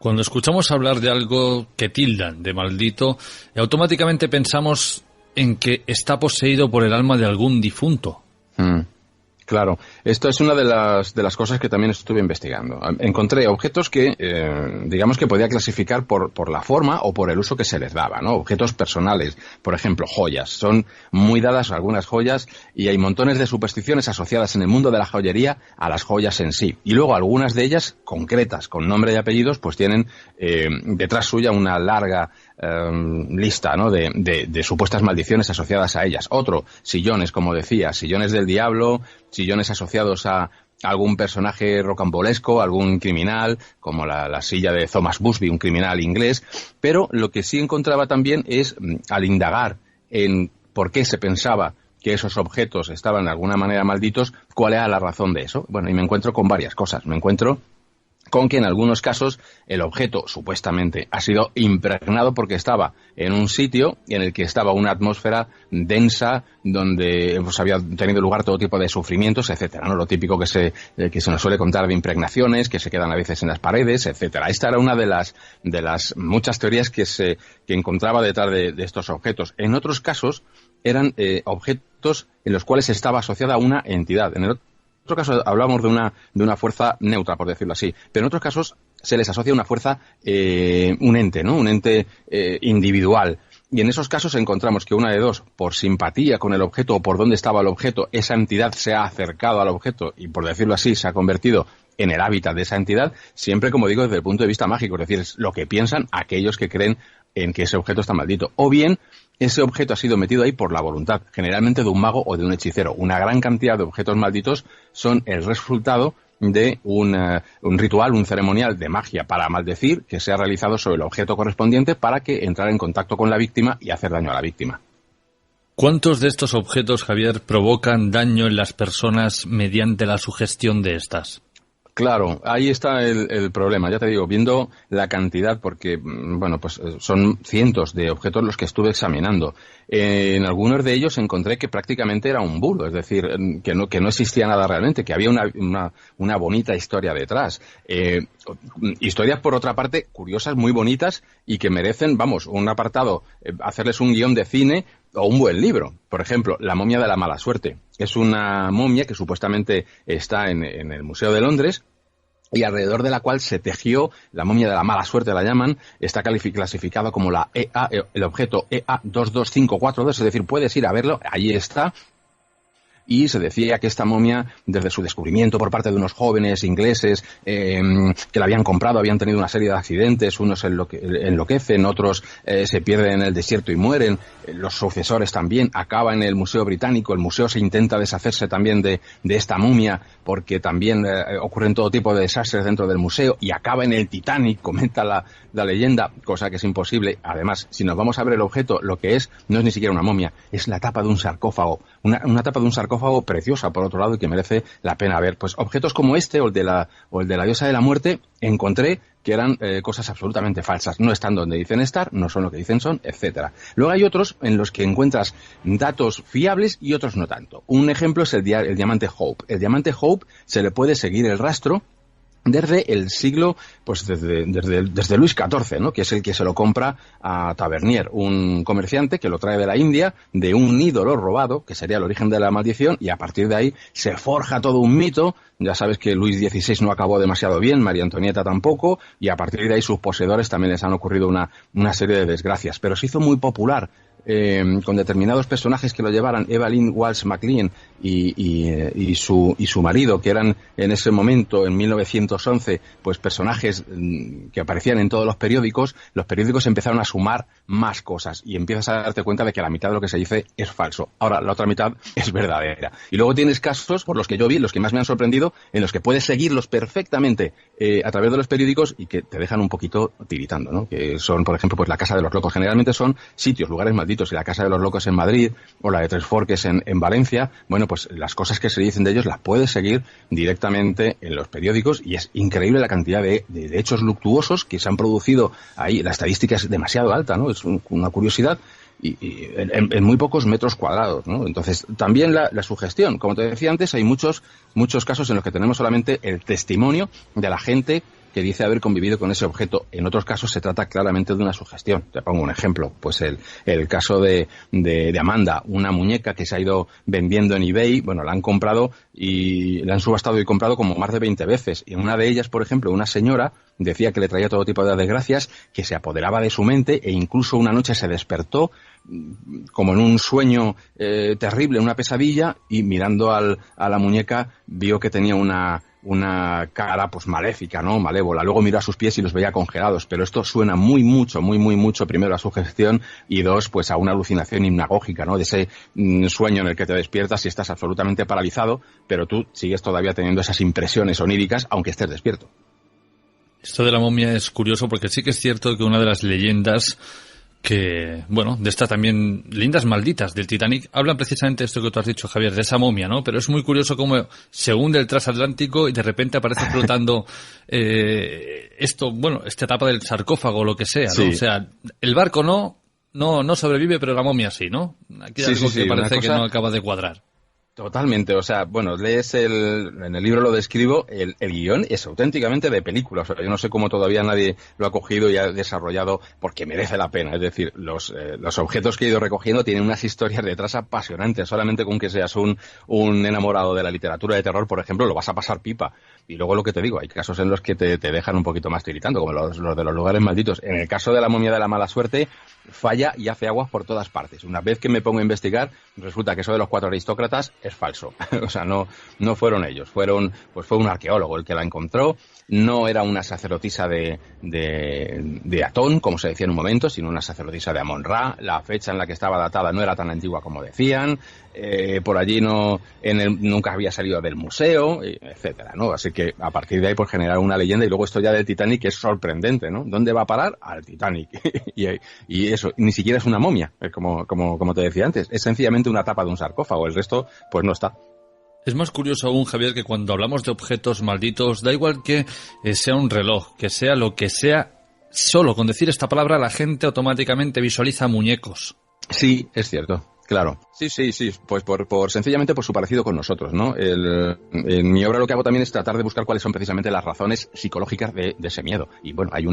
Cuando escuchamos hablar de algo que tildan de maldito, automáticamente pensamos en que está poseído por el alma de algún difunto. Claro, esto es una de las cosas que también estuve investigando. Encontré objetos que, digamos que podía clasificar por la forma o por el uso que se les daba, ¿no? Objetos personales, por ejemplo, joyas. Son muy dadas algunas joyas y hay montones de supersticiones asociadas en el mundo de la joyería a las joyas en sí. Y luego algunas de ellas, concretas, con nombre y apellidos, pues tienen detrás suya una larga lista, ¿no? de supuestas maldiciones asociadas a ellas. Otro, sillones, como decía, sillones del diablo, sillones asociados a algún personaje rocambolesco, algún criminal, como la silla de Thomas Busby, un criminal inglés. Pero lo que sí encontraba también es, al indagar en por qué se pensaba que esos objetos estaban de alguna manera malditos, cuál era la razón de eso. Bueno, y me encuentro con varias cosas. Me encuentro con que en algunos casos el objeto supuestamente ha sido impregnado porque estaba en un sitio en el que estaba una atmósfera densa donde pues había tenido lugar todo tipo de sufrimientos, etcétera, ¿no? Lo típico que se nos suele contar de impregnaciones que se quedan a veces en las paredes, etcétera. Esta era una de las muchas teorías que encontraba detrás de estos objetos. En otros casos eran objetos en los cuales estaba asociada una entidad. En otro caso hablamos de una fuerza neutra, por decirlo así, pero en otros casos se les asocia una fuerza, un ente, ¿no? Un ente individual. Y en esos casos encontramos que una de dos, por simpatía con el objeto o por dónde estaba el objeto, esa entidad se ha acercado al objeto y, por decirlo así, se ha convertido en el hábitat de esa entidad, siempre, como digo, desde el punto de vista mágico, es decir, es lo que piensan aquellos que creen en que ese objeto está maldito. O bien, ese objeto ha sido metido ahí por la voluntad, generalmente de un mago o de un hechicero. Una gran cantidad de objetos malditos son el resultado de un ritual, un ceremonial de magia para maldecir que se ha realizado sobre el objeto correspondiente para que entrara en contacto con la víctima y hacer daño a la víctima. ¿Cuántos de estos objetos, Javier, provocan daño en las personas mediante la sugestión de estas? Claro, ahí está el problema, ya te digo, viendo la cantidad, porque, bueno, pues son cientos de objetos los que estuve examinando. En algunos de ellos encontré que prácticamente era un bulo, es decir, que no existía nada realmente, que había una bonita historia detrás. Historias, por otra parte, curiosas, muy bonitas y que merecen, vamos, un apartado, hacerles un guión de cine o un buen libro. Por ejemplo, La momia de la mala suerte. Es una momia que supuestamente está en el Museo de Londres y alrededor de la cual se tejió la momia de la mala suerte, la llaman, está clasificada como la el objeto EA22542, es decir, puedes ir a verlo, allí está. Y se decía que esta momia, desde su descubrimiento por parte de unos jóvenes ingleses que la habían comprado, habían tenido una serie de accidentes, unos enloquecen, otros se pierden en el desierto y mueren, los sucesores también, acaba en el Museo Británico, el museo se intenta deshacerse también de esta momia porque también ocurren todo tipo de desastres dentro del museo y acaba en el Titanic, comenta la leyenda, cosa que es imposible. Además, si nos vamos a ver el objeto, lo que es no es ni siquiera una momia, es la tapa de un sarcófago, una tapa de un sarcófago sarcófago preciosa, por otro lado, y que merece la pena ver. Pues objetos como este, o el de la diosa de la muerte, encontré que eran cosas absolutamente falsas. No están donde dicen estar, no son lo que dicen son, etcétera. Luego hay otros en los que encuentras datos fiables y otros no tanto. Un ejemplo es el diamante Hope. El diamante Hope se le puede seguir el rastro desde el siglo, pues desde Luis XIV, ¿no? Que es el que se lo compra a Tavernier, un comerciante que lo trae de la India, de un ídolo robado, que sería el origen de la maldición, y a partir de ahí se forja todo un mito. Ya sabes que Luis XVI no acabó demasiado bien, María Antonieta tampoco, y a partir de ahí sus poseedores también les han ocurrido una serie de desgracias. Pero se hizo muy popular con determinados personajes que lo llevaran, Evelyn Walsh McLean y su marido, que eran en ese momento, en 1911, pues personajes que aparecían en todos los periódicos empezaron a sumar más cosas y empiezas a darte cuenta de que la mitad de lo que se dice es falso. Ahora, la otra mitad es verdadera. Y luego tienes casos, por los que yo vi, los que más me han sorprendido, en los que puedes seguirlos perfectamente a través de los periódicos y que te dejan un poquito tiritando, ¿no? Que son, por ejemplo, pues la Casa de los Locos. Generalmente son sitios, lugares malditos, y la Casa de los Locos en Madrid o la de Tres Forques en Valencia. Bueno, pues las cosas que se dicen de ellos las puedes seguir directamente en los periódicos y es increíble la cantidad de hechos luctuosos que se han producido ahí. La estadística es demasiado alta, ¿no? Es una curiosidad. Y en muy pocos metros cuadrados, ¿no? Entonces, también la sugestión. Como te decía antes, hay muchos casos en los que tenemos solamente el testimonio de la gente que dice haber convivido con ese objeto. En otros casos se trata claramente de una sugestión. Te pongo un ejemplo, pues el caso de Amanda, una muñeca que se ha ido vendiendo en eBay. Bueno, la han comprado y la han subastado y comprado como más de 20 veces. Y en una de ellas, por ejemplo, una señora decía que le traía todo tipo de desgracias, que se apoderaba de su mente e incluso una noche se despertó como en un sueño terrible, una pesadilla, y mirando a la muñeca vio que tenía una cara pues maléfica, ¿no? Malévola. Luego miró a sus pies y los veía congelados, pero esto suena muy mucho, primero a sugestión y dos, pues a una alucinación hipnagógica, ¿no? De ese sueño en el que te despiertas y estás absolutamente paralizado, pero tú sigues todavía teniendo esas impresiones oníricas aunque estés despierto. Esto de la momia es curioso porque sí que es cierto que una de las leyendas que, bueno, de estas también lindas malditas del Titanic, hablan precisamente de esto que tú has dicho, Javier, de esa momia, ¿no? Pero es muy curioso cómo se hunde el transatlántico y de repente aparece flotando esta tapa del sarcófago o lo que sea, ¿no? Sí. O sea, el barco no sobrevive, pero la momia sí, ¿no? Aquí hay algo que parece que no acaba de cuadrar. Totalmente, o sea, bueno, lees en el libro lo describo, el guión es auténticamente de película, o sea, yo no sé cómo todavía nadie lo ha cogido y ha desarrollado, porque merece la pena, es decir, los objetos que he ido recogiendo tienen unas historias detrás apasionantes, solamente con que seas un enamorado de la literatura de terror, por ejemplo, lo vas a pasar pipa, y luego lo que te digo, hay casos en los que te dejan un poquito más tiritando, como los de los lugares malditos. En el caso de la momia de la mala suerte, falla y hace aguas por todas partes. Una vez que me pongo a investigar, resulta que eso de los 4 aristócratas es falso. O sea, no fueron ellos. Fue un arqueólogo el que la encontró. No era una sacerdotisa de Atón, como se decía en un momento, sino una sacerdotisa de Amon-Ra. La fecha en la que estaba datada no era tan antigua como decían. Por allí nunca había salido del museo, etcétera, ¿no? Así que a partir de ahí, pues generar una leyenda. Y luego esto ya del Titanic es sorprendente, ¿no? ¿Dónde va a parar? Al Titanic. y eso, ni siquiera es una momia, como te decía antes. Es sencillamente una tapa de un sarcófago. El resto, pues no está. Es más curioso aún, Javier, que cuando hablamos de objetos malditos, da igual que sea un reloj, que sea lo que sea, solo con decir esta palabra la gente automáticamente visualiza muñecos. Sí, es cierto. Claro. Sí, pues sencillamente por su parecido con nosotros, ¿no? En mi obra lo que hago también es tratar de buscar cuáles son precisamente las razones psicológicas de ese miedo. Y bueno, hay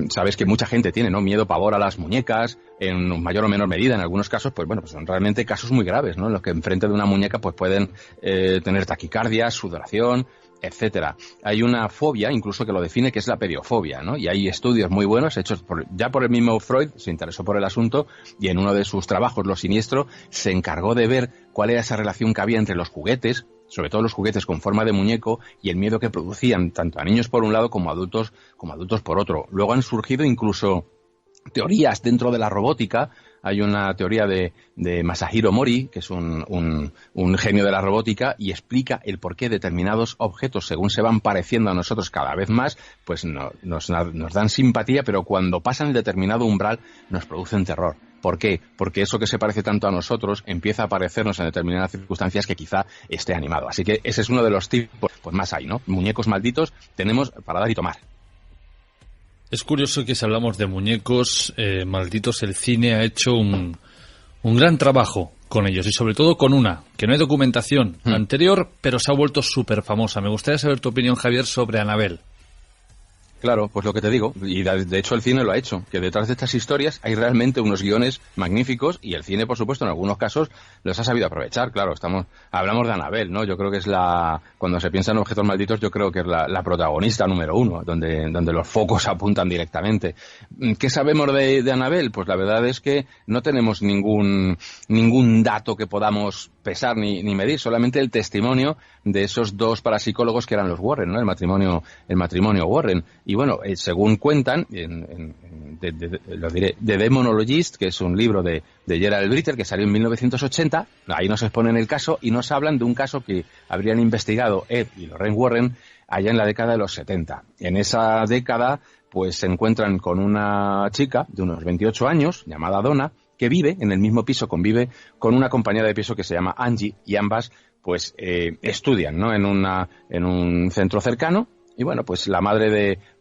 sabes que mucha gente tiene, ¿no? Miedo, pavor a las muñecas, en mayor o menor medida, en algunos casos, pues bueno, pues son realmente casos muy graves, ¿no? En los que enfrente de una muñeca pues pueden tener taquicardia, sudoración, etcétera. Hay una fobia, incluso que lo define, que es la periofobia, ¿no? Y hay estudios muy buenos hechos ya por el mismo Freud, se interesó por el asunto, y en uno de sus trabajos, Lo Siniestro, se encargó de ver cuál era esa relación que había entre los juguetes, sobre todo los juguetes con forma de muñeco, y el miedo que producían tanto a niños por un lado como a adultos por otro. Luego han surgido incluso teorías dentro de la robótica. Hay una teoría de Masahiro Mori, que es un genio de la robótica, y explica el por qué determinados objetos, según se van pareciendo a nosotros cada vez más, pues nos dan simpatía, pero cuando pasan el determinado umbral nos producen terror. ¿Por qué? Porque eso que se parece tanto a nosotros empieza a parecernos en determinadas circunstancias que quizá esté animado. Así que ese es uno de los tipos, pues más hay, ¿no? Muñecos malditos tenemos para dar y tomar. Es curioso que si hablamos de muñecos malditos, el cine ha hecho un gran trabajo con ellos, y sobre todo con una, que no hay documentación anterior, pero se ha vuelto súper famosa. Me gustaría saber tu opinión, Javier, sobre Annabelle. Claro, pues lo que te digo, y de hecho el cine lo ha hecho, que detrás de estas historias hay realmente unos guiones magníficos, y el cine, por supuesto, en algunos casos los ha sabido aprovechar. Claro, hablamos de Annabelle, ¿no? Yo creo que es cuando se piensa en objetos malditos, yo creo que es la protagonista número uno, donde los focos apuntan directamente. ¿Qué sabemos de Annabelle? Pues la verdad es que no tenemos ningún dato que podamos pesar ni medir, solamente el testimonio de esos dos parapsicólogos que eran los Warren, ¿no? El matrimonio Warren. Y bueno, según cuentan, lo diré, The Demonologist, que es un libro de Gerald Brittle que salió en 1980, ahí nos exponen el caso y nos hablan de un caso que habrían investigado Ed y Lorraine Warren allá en la década de los 70. En esa década, pues se encuentran con una chica de unos 28 años, llamada Donna, que vive en el mismo piso, convive con una compañera de piso que se llama Angie, y ambas pues estudian, ¿no? en un centro cercano. Y bueno, pues la madre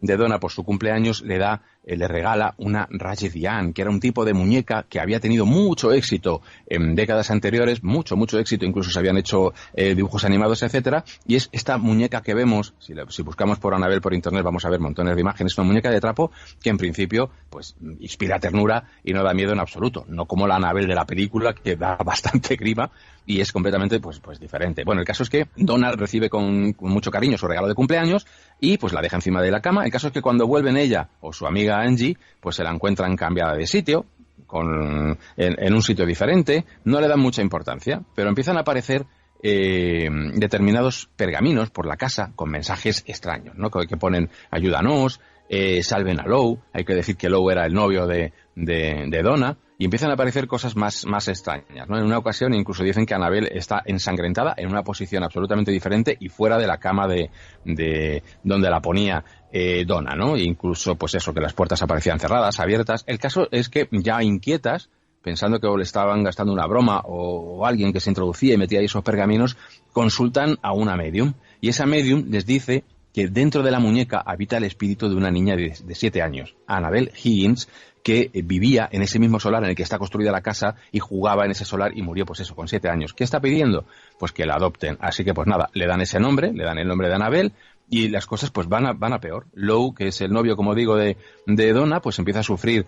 de Donna, por su cumpleaños, le regala una Raggedy-Ann, que era un tipo de muñeca que había tenido mucho éxito en décadas anteriores, mucho éxito, incluso se habían hecho dibujos animados, etcétera. Y es esta muñeca que vemos, si buscamos por Annabelle por internet vamos a ver montones de imágenes, una muñeca de trapo que en principio pues inspira ternura y no da miedo en absoluto, no como la Annabelle de la película, que da bastante grima y es completamente pues diferente. Bueno, el caso es que Donna recibe con mucho cariño su regalo de cumpleaños y pues la deja encima de la cama. El caso es que cuando vuelven ella o su amiga Angie, pues se la encuentran cambiada de sitio, en un sitio diferente, no le dan mucha importancia, pero empiezan a aparecer determinados pergaminos por la casa con mensajes extraños, ¿no? Que ponen ayúdanos, salven a Lou. Hay que decir que Lou era el novio de Donna, y empiezan a aparecer cosas más extrañas, ¿no? En una ocasión incluso dicen que Annabelle está ensangrentada en una posición absolutamente diferente y fuera de la cama de donde la ponía Donna, ¿no? E incluso pues eso, que las puertas aparecían cerradas, abiertas. El caso es que ya inquietas, pensando que le estaban gastando una broma o alguien que se introducía y metía ahí esos pergaminos, consultan a una medium, y esa medium les dice que dentro de la muñeca habita el espíritu de una niña de 7 años, Annabelle Higgins, que vivía en ese mismo solar en el que está construida la casa y jugaba en ese solar y murió pues eso, con 7 años. ¿Qué está pidiendo? Pues que la adopten. Así que pues nada, le dan ese nombre, le dan el nombre de Annabelle, y las cosas pues van a peor. Lou, que es el novio, como digo, de Donna, pues empieza a sufrir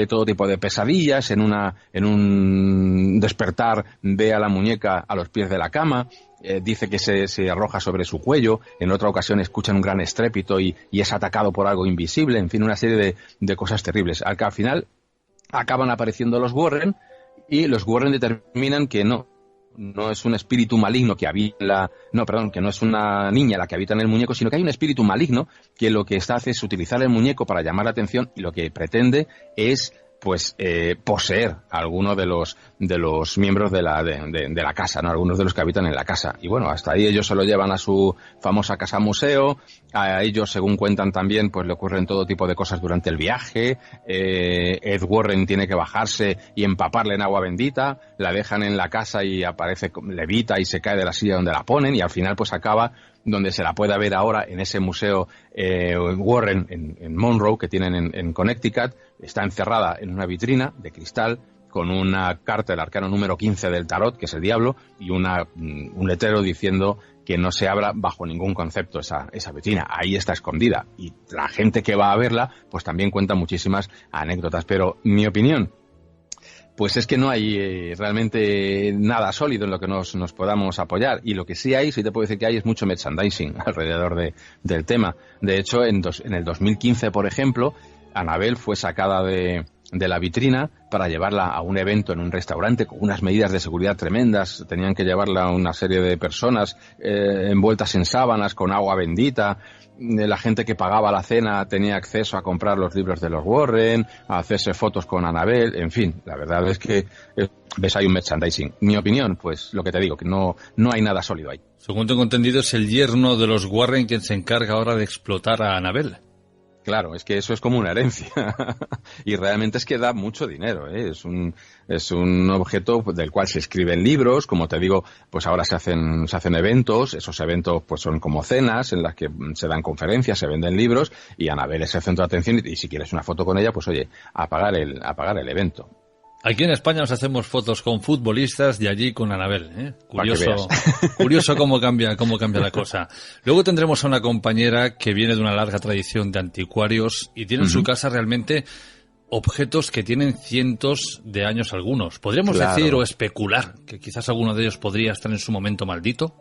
todo tipo de pesadillas. En un despertar ve a la muñeca a los pies de la cama, dice que se arroja sobre su cuello. En otra ocasión escuchan un gran estrépito y es atacado por algo invisible. En fin, una serie de cosas terribles. Al final acaban apareciendo los Warren, y los Warren determinan que no es un espíritu maligno que habita que no es una niña la que habita en el muñeco, sino que hay un espíritu maligno que lo que hace es utilizar el muñeco para llamar la atención, y lo que pretende es pues poseer a alguno de los miembros de la casa, ¿no? Algunos de los que habitan en la casa. Y bueno, hasta ahí ellos se lo llevan a su famosa casa museo. A ellos, según cuentan también, pues le ocurren todo tipo de cosas durante el viaje. Ed Warren tiene que bajarse y empaparle en agua bendita. La dejan en la casa y aparece, levita y se cae de la silla donde la ponen, y al final pues acaba donde se la puede ver ahora, en ese museo Warren en Monroe, que tienen en Connecticut. Está encerrada en una vitrina de cristal con una carta del arcano número 15 del tarot, que es el diablo, y un letrero diciendo que no se abra bajo ningún concepto esa vitrina. Ahí está escondida, y la gente que va a verla pues también cuenta muchísimas anécdotas. Pero mi opinión, pues es que no hay realmente nada sólido en lo que nos podamos apoyar, y lo que sí te puedo decir que hay es mucho merchandising alrededor del tema. De hecho, en el 2015, por ejemplo, Annabelle fue sacada de la vitrina para llevarla a un evento en un restaurante con unas medidas de seguridad tremendas. Tenían que llevarla a una serie de personas envueltas en sábanas con agua bendita. La gente que pagaba la cena tenía acceso a comprar los libros de los Warren, a hacerse fotos con Annabelle. En fin, la verdad es que ves, hay un merchandising. Mi opinión, pues lo que te digo, que no hay nada sólido ahí. Según tengo entendido, es el yerno de los Warren quien se encarga ahora de explotar a Annabelle. Claro, es que eso es como una herencia y realmente es que da mucho dinero, ¿eh? Es un objeto del cual se escriben libros, como te digo, pues ahora se hacen eventos, esos eventos pues son como cenas en las que se dan conferencias, se venden libros y Annabelle es el centro de atención y si quieres una foto con ella, pues oye, a pagar el evento. Aquí en España nos hacemos fotos con futbolistas y allí con Annabelle, ¿eh? Curioso cómo cambia la cosa. Luego tendremos a una compañera que viene de una larga tradición de anticuarios y tiene en su casa realmente objetos que tienen cientos de años algunos. ¿Podríamos decir o especular que quizás alguno de ellos podría estar en su momento maldito?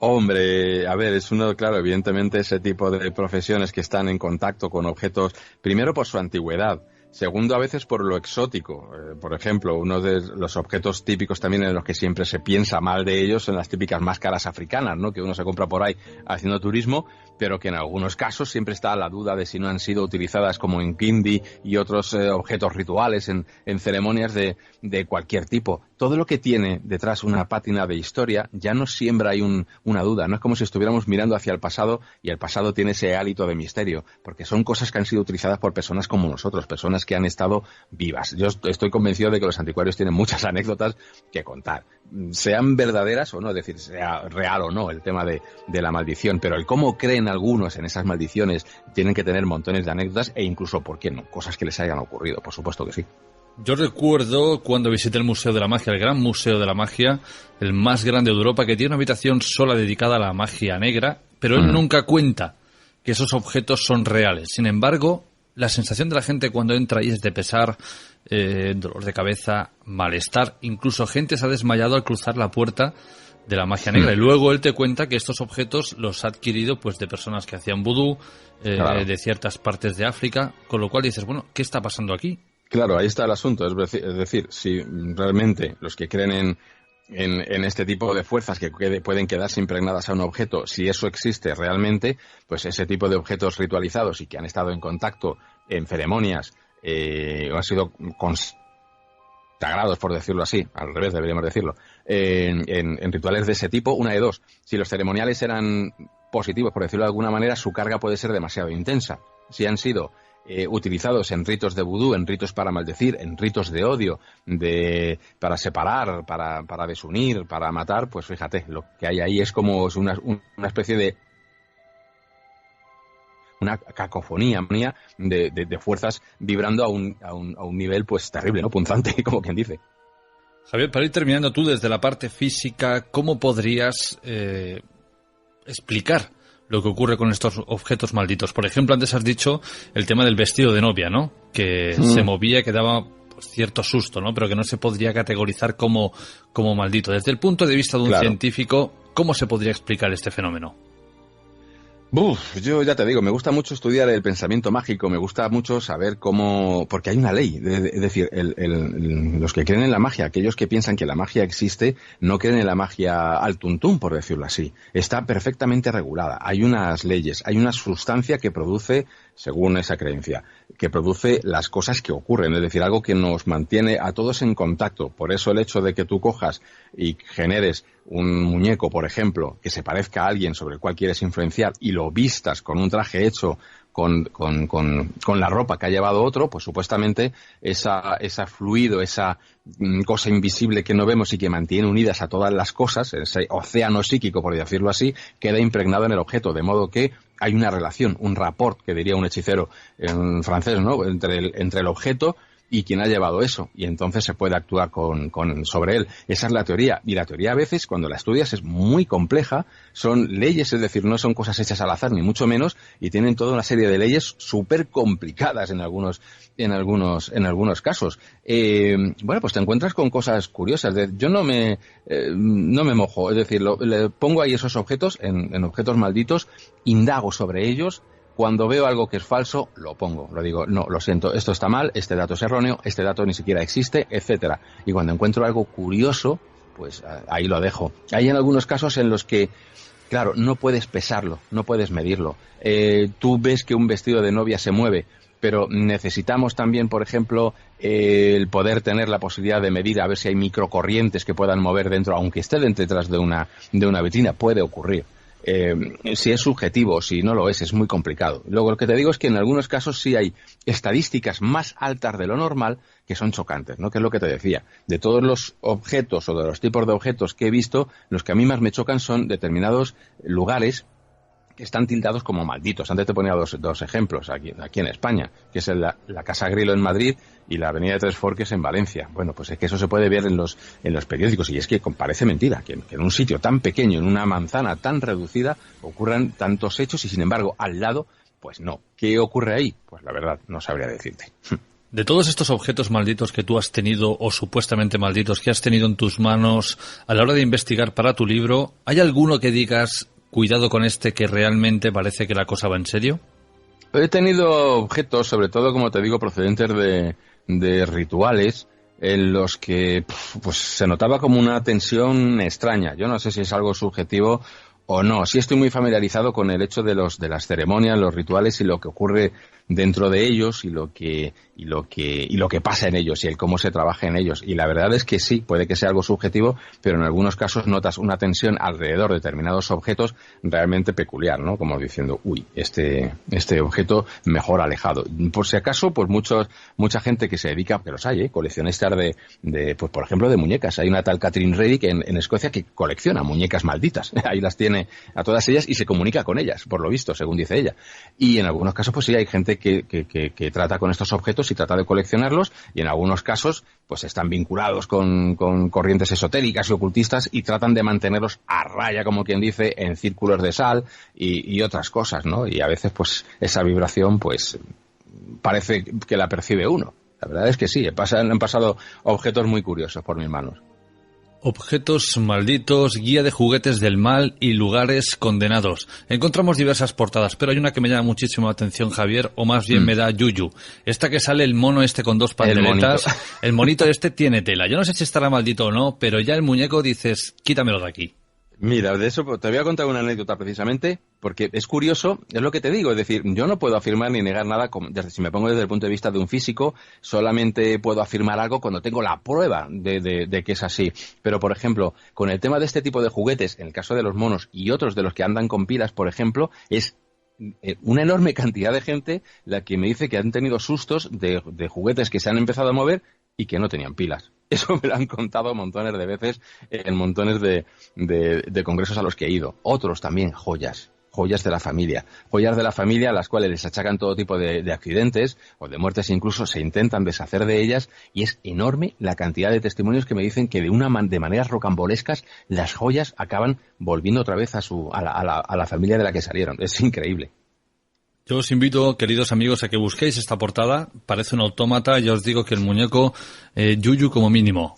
Hombre, a ver, claro, evidentemente ese tipo de profesiones que están en contacto con objetos, primero por su antigüedad. Segundo, a veces por lo exótico. Por ejemplo, uno de los objetos típicos también en los que siempre se piensa mal de ellos son las típicas máscaras africanas, ¿no? Que uno se compra por ahí haciendo turismo, pero que en algunos casos siempre está la duda de si no han sido utilizadas como en Kindi y otros objetos rituales en ceremonias de cualquier tipo. Todo lo que tiene detrás una pátina de historia ya no siembra ahí una duda. No es como si estuviéramos mirando hacia el pasado y el pasado tiene ese hálito de misterio, porque son cosas que han sido utilizadas por personas como nosotros, personas que han estado vivas. Yo estoy convencido de que los anticuarios tienen muchas anécdotas que contar, sean verdaderas o no, es decir, sea real o no el tema de la maldición, pero el cómo creen algunos en esas maldiciones tienen que tener montones de anécdotas e incluso, ¿por qué no?, cosas que les hayan ocurrido, por supuesto que sí. Yo recuerdo cuando visité el Museo de la Magia, el Gran Museo de la Magia, el más grande de Europa, que tiene una habitación sola dedicada a la magia negra, pero él nunca cuenta que esos objetos son reales. Sin embargo, la sensación de la gente cuando entra ahí es de pesar, dolor de cabeza, malestar. Incluso gente se ha desmayado al cruzar la puerta de la magia negra. Y luego él te cuenta que estos objetos los ha adquirido pues de personas que hacían vudú, de ciertas partes de África, con lo cual dices, bueno, ¿qué está pasando aquí? Claro, ahí está el asunto. Es decir, si realmente los que creen en este tipo de fuerzas que pueden quedarse impregnadas a un objeto, si eso existe realmente, pues ese tipo de objetos ritualizados y que han estado en contacto en ceremonias o han sido consagrados, por decirlo así, al revés deberíamos decirlo, en rituales de ese tipo, una de dos. Si los ceremoniales eran positivos, por decirlo de alguna manera, su carga puede ser demasiado intensa. Si han sido utilizados en ritos de vudú, en ritos para maldecir, en ritos de odio, para separar, para desunir, para matar, pues fíjate, lo que hay ahí es como una especie de una cacofonía de fuerzas vibrando a un nivel pues terrible, ¿no? Punzante, como quien dice. Javier, para ir terminando, tú desde la parte física, ¿cómo podrías explicar lo que ocurre con estos objetos malditos? Por ejemplo, antes has dicho el tema del vestido de novia, ¿no? Que se movía, que daba pues, cierto susto, ¿no? Pero que no se podría categorizar como maldito. Desde el punto de vista de un científico, ¿cómo se podría explicar este fenómeno? Yo ya te digo, me gusta mucho estudiar el pensamiento mágico, me gusta mucho saber cómo, porque hay una ley, es decir, los que creen en la magia, aquellos que piensan que la magia existe, no creen en la magia al tuntún, por decirlo así. Está perfectamente regulada, hay unas leyes, hay una sustancia que produce, según esa creencia, que produce las cosas que ocurren, es decir, algo que nos mantiene a todos en contacto. Por eso el hecho de que tú cojas y generes un muñeco, por ejemplo, que se parezca a alguien sobre el cual quieres influenciar y lo vistas con un traje hecho con la ropa que ha llevado otro, pues supuestamente esa fluido, esa cosa invisible que no vemos y que mantiene unidas a todas las cosas, ese océano psíquico, por decirlo así, queda impregnado en el objeto, de modo que hay una relación, un rapport, que diría un hechicero en francés, ¿no?, entre el objeto y quien ha llevado eso, y entonces se puede actuar sobre él. Esa es la teoría, y la teoría a veces, cuando la estudias, es muy compleja, son leyes, es decir, no son cosas hechas al azar, ni mucho menos, y tienen toda una serie de leyes súper complicadas en algunos casos. Bueno, pues te encuentras con cosas curiosas. Yo no me mojo, es decir, le pongo ahí esos objetos, en objetos malditos, indago sobre ellos. Cuando veo algo que es falso, lo pongo. Lo digo, no, lo siento, esto está mal, este dato es erróneo, este dato ni siquiera existe, etcétera. Y cuando encuentro algo curioso, pues ahí lo dejo. Hay en algunos casos en los que, claro, no puedes pesarlo, no puedes medirlo. Tú ves que un vestido de novia se mueve, pero necesitamos también, por ejemplo, el poder tener la posibilidad de medir a ver si hay microcorrientes que puedan mover dentro, aunque esté detrás de una vitrina, puede ocurrir. si es subjetivo o si no lo es muy complicado. Luego, lo que te digo es que en algunos casos sí hay estadísticas más altas de lo normal que son chocantes, ¿no? Que es lo que te decía. De todos los objetos o de los tipos de objetos que he visto, los que a mí más me chocan son determinados lugares que están tildados como malditos. Antes te ponía dos ejemplos aquí en España, que es la Casa Grilo en Madrid y la Avenida de Tres Forques en Valencia. Bueno, pues es que eso se puede ver en los periódicos, y es que parece mentira que en un sitio tan pequeño, en una manzana tan reducida, ocurran tantos hechos y sin embargo al lado, pues no. ¿Qué ocurre ahí? Pues la verdad no sabría decirte. De todos estos objetos malditos que tú has tenido, o supuestamente malditos, que has tenido en tus manos a la hora de investigar para tu libro, ¿hay alguno que digas, cuidado con este, que realmente parece que la cosa va en serio? He tenido objetos, sobre todo, como te digo, procedentes de rituales, en los que pues se notaba como una tensión extraña. Yo no sé si es algo subjetivo o no. Sí estoy muy familiarizado con el hecho de las ceremonias, los rituales y lo que ocurre dentro de ellos y lo que pasa en ellos y el cómo se trabaja en ellos. Y la verdad es que sí, puede que sea algo subjetivo, pero en algunos casos notas una tensión alrededor de determinados objetos realmente peculiar, ¿no? Como diciendo, uy, este objeto mejor alejado. Por si acaso, pues mucha gente que se dedica, que los hay, coleccionistas de pues por ejemplo, de muñecas. Hay una tal Catherine Reddick en Escocia que colecciona muñecas malditas. Ahí las tiene a todas ellas y se comunica con ellas, por lo visto, según dice ella. Y en algunos casos, pues sí, hay gente que trata con estos objetos y trata de coleccionarlos, y en algunos casos pues están vinculados con corrientes esotéricas y ocultistas y tratan de mantenerlos a raya, como quien dice, en círculos de sal y otras cosas, ¿no? Y a veces pues esa vibración pues parece que la percibe uno. La verdad es que sí, han pasado objetos muy curiosos por mis manos. Objetos malditos, guía de juguetes del mal y lugares condenados. Encontramos diversas portadas, pero hay una que me llama muchísimo la atención, Javier, o más bien me da yuyu. Esta que sale el mono este con dos pandeletas. El monito este tiene tela. Yo no sé si estará maldito o no, pero ya el muñeco dices, quítamelo de aquí. Mira, de eso te voy a contar una anécdota precisamente, porque es curioso, es lo que te digo, es decir, yo no puedo afirmar ni negar nada, si me pongo desde el punto de vista de un físico, solamente puedo afirmar algo cuando tengo la prueba de que es así. Pero, por ejemplo, con el tema de este tipo de juguetes, en el caso de los monos y otros de los que andan con pilas, por ejemplo, es una enorme cantidad de gente la que me dice que han tenido sustos de juguetes que se han empezado a mover y que no tenían pilas. Eso me lo han contado montones de veces en montones de congresos a los que he ido. Otros también, joyas de la familia a las cuales les achacan todo tipo de accidentes o de muertes, incluso se intentan deshacer de ellas, y es enorme la cantidad de testimonios que me dicen que de maneras rocambolescas las joyas acaban volviendo otra vez a la familia de la que salieron. Es increíble. Yo os invito, queridos amigos, a que busquéis esta portada. Parece un autómata. Ya os digo que el muñeco yuyu como mínimo.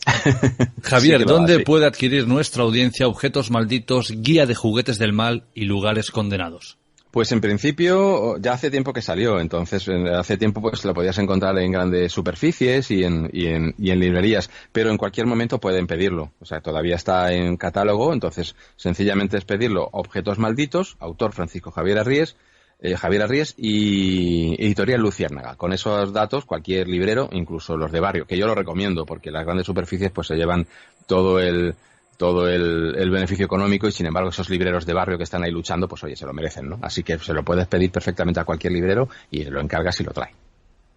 Javier, sí, ¿dónde puede adquirir nuestra audiencia objetos malditos, guía de juguetes del mal y lugares condenados? Pues en principio ya hace tiempo que salió, entonces hace tiempo pues lo podías encontrar en grandes superficies y en librerías, pero en cualquier momento pueden pedirlo. O sea, todavía está en catálogo, entonces sencillamente es pedirlo. Objetos malditos, autor Francisco Javier Arries y editorial Luciérnaga. Con esos datos, cualquier librero, incluso los de barrio, que yo lo recomiendo porque las grandes superficies pues se llevan todo el beneficio económico, y sin embargo esos libreros de barrio que están ahí luchando, pues oye, se lo merecen, ¿no? Así que se lo puedes pedir perfectamente a cualquier librero y lo encargas y lo trae.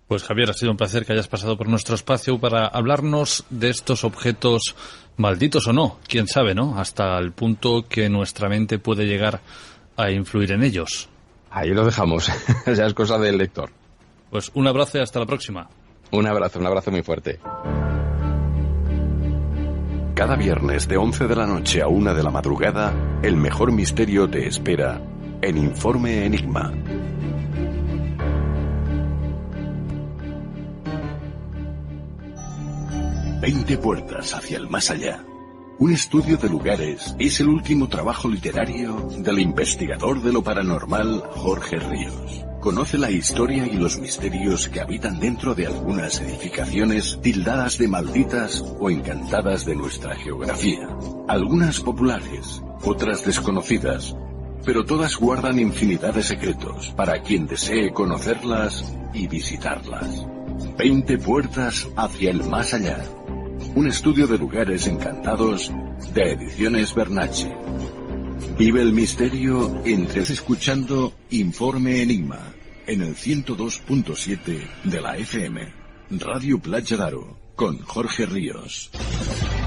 Pues Javier, ha sido un placer que hayas pasado por nuestro espacio para hablarnos de estos objetos malditos o no, quién sabe, ¿no? Hasta el punto que nuestra mente puede llegar a influir en ellos. Ahí lo dejamos, ya es cosa del lector. Pues un abrazo y hasta la próxima. Un abrazo muy fuerte. Cada viernes de 11 de la noche a 1 de la madrugada, el mejor misterio te espera en Informe Enigma. «20 puertas hacia el más allá». Un estudio de lugares es el último trabajo literario del investigador de lo paranormal Jorge Ríos. Conoce la historia y los misterios que habitan dentro de algunas edificaciones tildadas de malditas o encantadas de nuestra geografía. Algunas populares, otras desconocidas, pero todas guardan infinidad de secretos para quien desee conocerlas y visitarlas. 20 puertas hacia el más allá. Un estudio de lugares encantados de Ediciones Bernache. Vive el misterio escuchando Informe Enigma en el 102.7 de la FM. Radio Playa Daro con Jorge Ríos.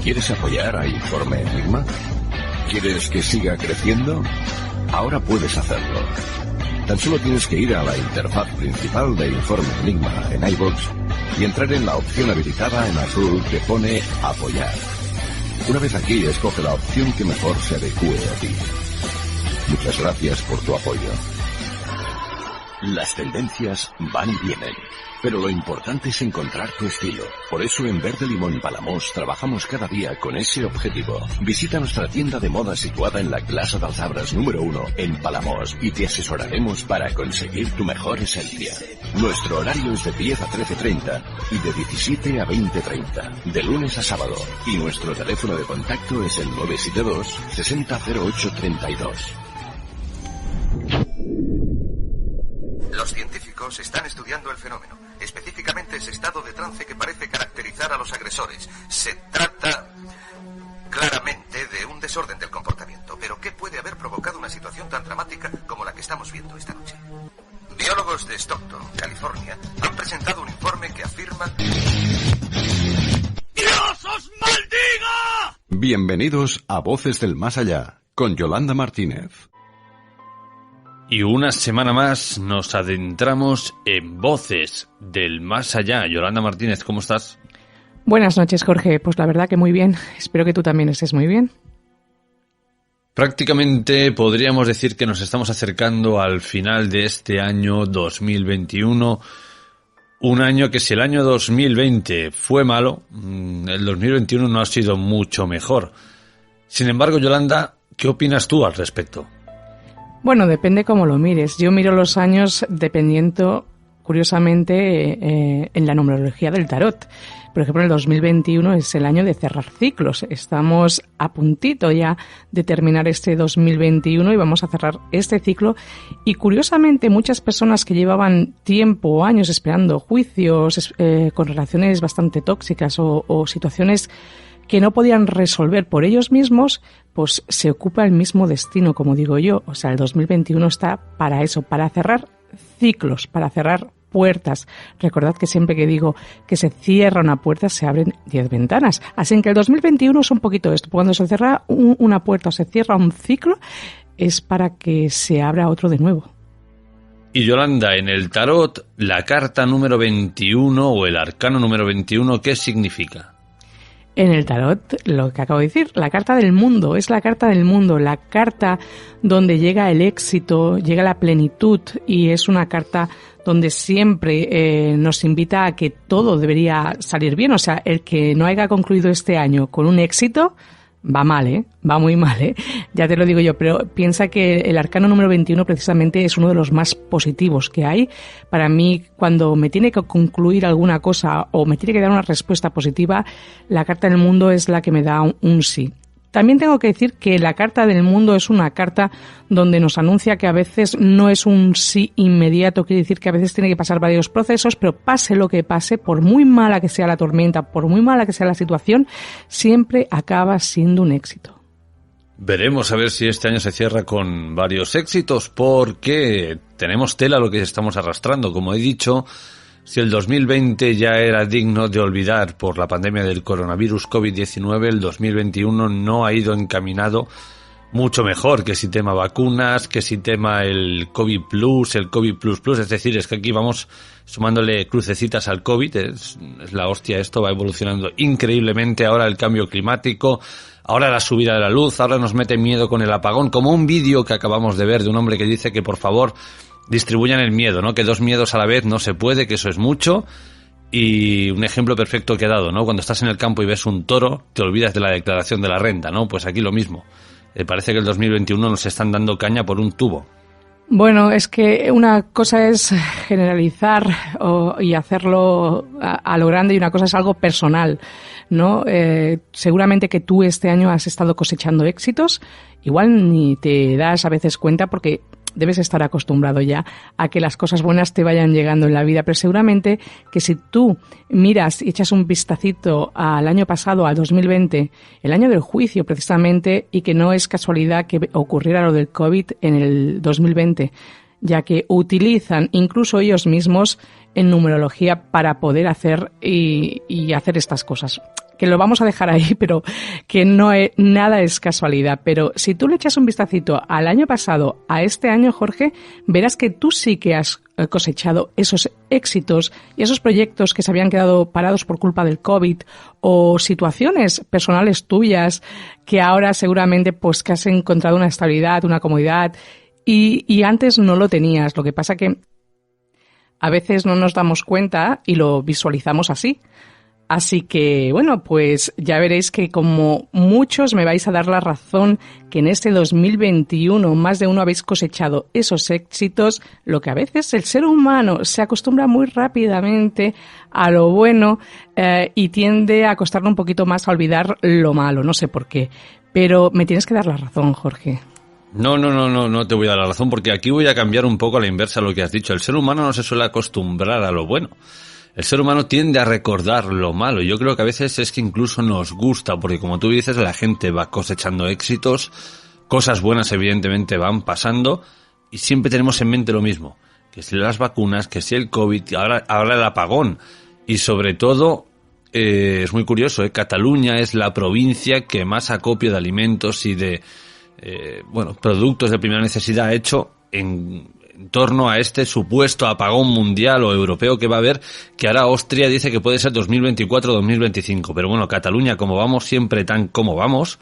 ¿Quieres apoyar a Informe Enigma? ¿Quieres que siga creciendo? Ahora puedes hacerlo. Tan solo tienes que ir a la interfaz principal de Informe Enigma en iVoox y entrar en la opción habilitada en azul que pone Apoyar. Una vez aquí, escoge la opción que mejor se adecue a ti. Muchas gracias por tu apoyo. Las tendencias van y vienen, pero lo importante es encontrar tu estilo. Por eso en Verde Limón Palamós trabajamos cada día con ese objetivo. Visita nuestra tienda de moda situada en la Plaza d'Alzabras número 1 en Palamós y te asesoraremos para conseguir tu mejor esencia. Nuestro horario es de 10 a 13:30 y de 17 a 20:30, de lunes a sábado. Y nuestro teléfono de contacto es el 972 600832. Los científicos están estudiando el fenómeno, específicamente ese estado de trance que parece caracterizar a los agresores. Se trata claramente de un desorden del comportamiento, pero ¿qué puede haber provocado una situación tan dramática como la que estamos viendo esta noche? Biólogos de Stockton, California, han presentado un informe que afirma... ¡Dios os maldiga! Bienvenidos a Voces del Más Allá, con Yolanda Martínez. Y una semana más nos adentramos en Voces del Más Allá. Yolanda Martínez, ¿cómo estás? Buenas noches, Jorge. Pues la verdad que muy bien. Espero que tú también estés muy bien. Prácticamente podríamos decir que nos estamos acercando al final de este año 2021. Un año que si el año 2020 fue malo, el 2021 no ha sido mucho mejor. Sin embargo, Yolanda, ¿qué opinas tú al respecto? Bueno, depende cómo lo mires. Yo miro los años dependiendo, curiosamente, en la numerología del tarot. Por ejemplo, el 2021 es el año de cerrar ciclos. Estamos a puntito ya de terminar este 2021 y vamos a cerrar este ciclo. Y curiosamente, muchas personas que llevaban tiempo o años esperando juicios con relaciones bastante tóxicas o situaciones que no podían resolver por ellos mismos, pues se ocupa el mismo destino, como digo yo. O sea, el 2021 está para eso, para cerrar ciclos, para cerrar puertas. Recordad que siempre que digo que se cierra una puerta, se abren 10 ventanas. Así que el 2021 es un poquito esto. Cuando se cierra una puerta o se cierra un ciclo, es para que se abra otro de nuevo. Y Yolanda, en el tarot, la carta número 21 o el arcano número 21, ¿qué significa? En el tarot, lo que acabo de decir, la carta del mundo, es la carta del mundo, la carta donde llega el éxito, llega la plenitud, y es una carta donde siempre nos invita a que todo debería salir bien. O sea, el que no haya concluido este año con un éxito va mal, va muy mal, ya te lo digo yo, pero piensa que el arcano número 21 precisamente es uno de los más positivos que hay. Para mí, cuando me tiene que concluir alguna cosa o me tiene que dar una respuesta positiva, la carta del mundo es la que me da un sí. También tengo que decir que la carta del mundo es una carta donde nos anuncia que a veces no es un sí inmediato, quiere decir que a veces tiene que pasar varios procesos, pero pase lo que pase, por muy mala que sea la tormenta, por muy mala que sea la situación, siempre acaba siendo un éxito. Veremos a ver si este año se cierra con varios éxitos, porque tenemos tela a lo que estamos arrastrando. Como he dicho, si el 2020 ya era digno de olvidar por la pandemia del coronavirus COVID-19, el 2021 no ha ido encaminado mucho mejor, que si tema vacunas, que si tema el COVID Plus, el COVID Plus Plus, es decir, es que aquí vamos sumándole crucecitas al COVID, es la hostia, esto va evolucionando increíblemente. Ahora el cambio climático, ahora la subida de la luz, ahora nos mete miedo con el apagón, como un vídeo que acabamos de ver de un hombre que dice que por favor distribuyan el miedo, ¿no? Que 2 miedos a la vez no se puede, que eso es mucho. Y un ejemplo perfecto que he dado, ¿no? Cuando estás en el campo y ves un toro, te olvidas de la declaración de la renta, ¿no? Pues aquí lo mismo. Parece que el 2021 nos están dando caña por un tubo. Bueno, es que una cosa es generalizar y hacerlo a lo grande, y una cosa es algo personal, ¿no? Seguramente que tú este año has estado cosechando éxitos, igual ni te das a veces cuenta porque debes estar acostumbrado ya a que las cosas buenas te vayan llegando en la vida, pero seguramente que si tú miras y echas un vistacito al año pasado, al 2020, el año del juicio precisamente, y que no es casualidad que ocurriera lo del COVID en el 2020, ya que utilizan incluso ellos mismos en numerología para poder hacer y hacer estas cosas. Que lo vamos a dejar ahí, pero que nada es casualidad. Pero si tú le echas un vistacito al año pasado, a este año, Jorge, verás que tú sí que has cosechado esos éxitos y esos proyectos que se habían quedado parados por culpa del COVID, o situaciones personales tuyas que ahora seguramente pues que has encontrado una estabilidad, una comodidad, y antes no lo tenías. Lo que pasa que a veces no nos damos cuenta y lo visualizamos así. Así que, bueno, pues ya veréis que como muchos me vais a dar la razón que en este 2021 más de uno habéis cosechado esos éxitos, lo que a veces el ser humano se acostumbra muy rápidamente a lo bueno y tiende a costarle un poquito más a olvidar lo malo, no sé por qué. Pero me tienes que dar la razón, Jorge. No te voy a dar la razón, porque aquí voy a cambiar un poco a la inversa lo que has dicho. El ser humano no se suele acostumbrar a lo bueno. El ser humano tiende a recordar lo malo. Yo creo que a veces es que incluso nos gusta, porque como tú dices, la gente va cosechando éxitos, cosas buenas evidentemente van pasando, y siempre tenemos en mente lo mismo, que si las vacunas, que si el COVID, ahora el apagón. Y sobre todo, es muy curioso, Cataluña es la provincia que más acopio de alimentos y de productos de primera necesidad ha hecho en torno a este supuesto apagón mundial o europeo que va a haber, que ahora Austria dice que puede ser 2024-2025. Pero bueno, Cataluña, como vamos siempre tan como vamos,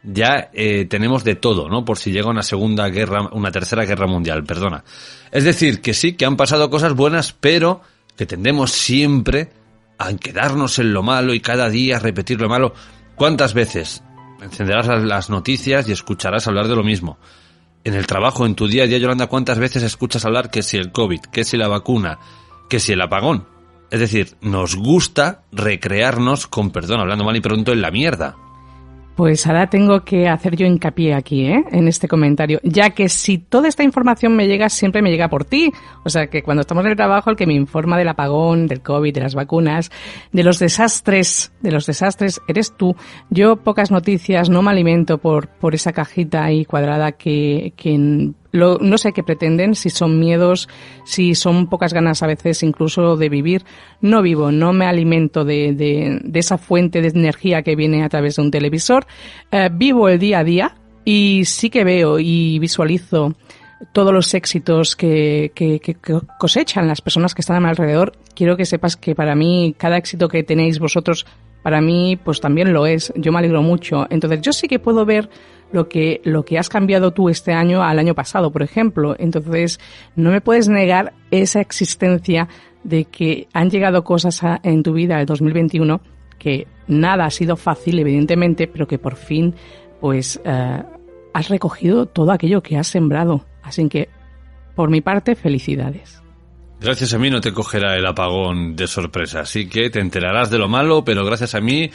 ya tenemos de todo, ¿no? Por si llega una tercera guerra mundial, perdona. Es decir, que sí, que han pasado cosas buenas, pero que tendemos siempre a quedarnos en lo malo y cada día repetir lo malo. ¿Cuántas veces encenderás las noticias y escucharás hablar de lo mismo? En el trabajo, en tu día a día, Yolanda, ¿cuántas veces escuchas hablar que si el COVID, que si la vacuna, que si el apagón? Es decir, nos gusta recrearnos, con perdón, hablando mal y pronto, en la mierda. Pues ahora tengo que hacer yo hincapié aquí, en este comentario, ya que si toda esta información me llega, siempre me llega por ti. O sea, que cuando estamos en el trabajo, el que me informa del apagón, del COVID, de las vacunas, de los desastres, eres tú. Yo pocas noticias, no me alimento por esa cajita ahí cuadrada que no sé qué pretenden, si son miedos, si son pocas ganas a veces incluso de vivir. No vivo, no me alimento de esa fuente de energía que viene a través de un televisor. Vivo el día a día y sí que veo y visualizo todos los éxitos que cosechan las personas que están a mi alrededor. Quiero que sepas que para mí cada éxito que tenéis vosotros, para mí pues también lo es. Yo me alegro mucho. Entonces yo sí que puedo ver lo que has cambiado tú este año al año pasado, por ejemplo. Entonces no me puedes negar esa existencia de que han llegado cosas en tu vida el 2021, que nada ha sido fácil, evidentemente, pero que por fin pues has recogido todo aquello que has sembrado. Así que, por mi parte, felicidades. Gracias a mí no te cogerá el apagón de sorpresa, así que te enterarás de lo malo, pero gracias a mí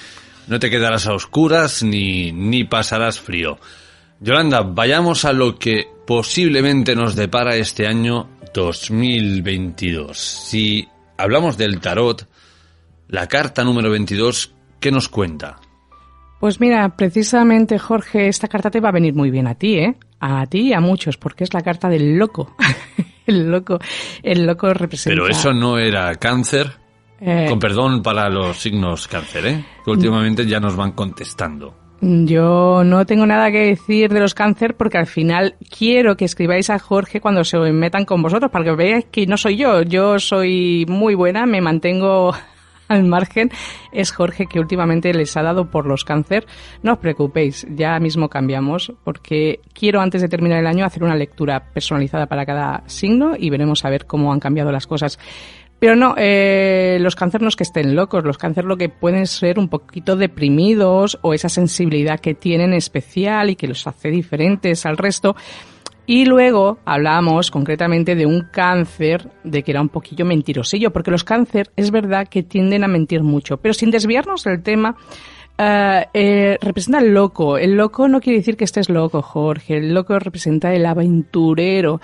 no te quedarás a oscuras ni pasarás frío. Yolanda, vayamos a lo que posiblemente nos depara este año 2022. Si hablamos del tarot, la carta número 22, ¿qué nos cuenta? Pues mira, precisamente, Jorge, esta carta te va a venir muy bien a ti, a ti y a muchos, porque es la carta del loco. El loco representa... Pero eso no era Cáncer. Con perdón para los signos Cáncer, que últimamente ya nos van contestando. Yo no tengo nada que decir de los Cáncer, porque al final quiero que escribáis a Jorge cuando se metan con vosotros, para que veáis que no soy yo. Yo soy muy buena, me mantengo al margen. Es Jorge que últimamente les ha dado por los Cáncer. No os preocupéis, ya mismo cambiamos, porque quiero antes de terminar el año hacer una lectura personalizada para cada signo y veremos a ver cómo han cambiado las cosas. Pero no, los Cáncer no es que estén locos, los Cáncer lo que pueden ser un poquito deprimidos o esa sensibilidad que tienen especial y que los hace diferentes al resto. Y luego hablamos concretamente de un Cáncer de que era un poquillo mentirosillo, porque los Cáncer es verdad que tienden a mentir mucho, pero sin desviarnos del tema, representa al loco. El loco no quiere decir que estés loco, Jorge. El loco representa el aventurero.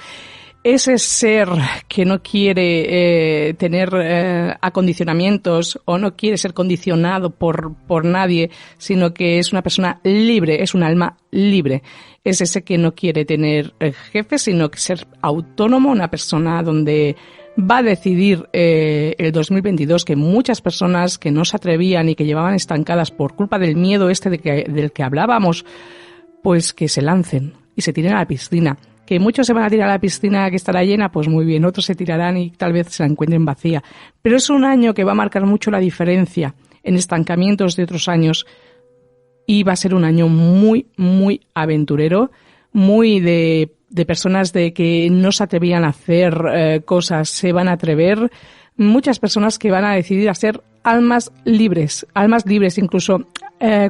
Ese ser que no quiere tener acondicionamientos o no quiere ser condicionado por nadie, sino que es una persona libre, es un alma libre. Es ese que no quiere tener jefes, sino que ser autónomo, una persona donde va a decidir el 2022 que muchas personas que no se atrevían y que llevaban estancadas por culpa del miedo del que hablábamos, pues que se lancen y se tiren a la piscina. Que muchos se van a tirar a la piscina que estará llena, pues muy bien, otros se tirarán y tal vez se la encuentren vacía. Pero es un año que va a marcar mucho la diferencia en estancamientos de otros años y va a ser un año muy, muy aventurero, muy de personas de que no se atrevían a hacer cosas, se van a atrever. Muchas personas que van a decidir a ser almas libres incluso.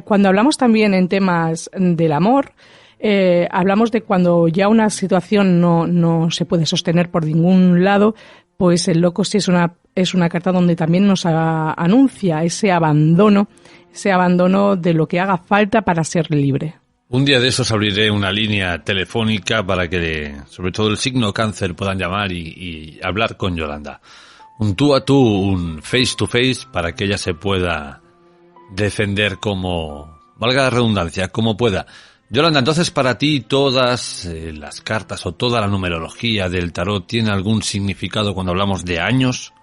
Cuando hablamos también en temas del amor, hablamos de cuando ya una situación no se puede sostener por ningún lado, pues el loco sí es una carta donde también nos anuncia ese abandono de lo que haga falta para ser libre. Un día de esos abriré una línea telefónica para que, sobre todo el signo cáncer, puedan llamar y hablar con Yolanda. Un tú a tú, un face to face, para que ella se pueda defender como, valga la redundancia, como pueda. Yolanda, entonces para ti todas las cartas o toda la numerología del tarot tiene algún significado cuando hablamos de años?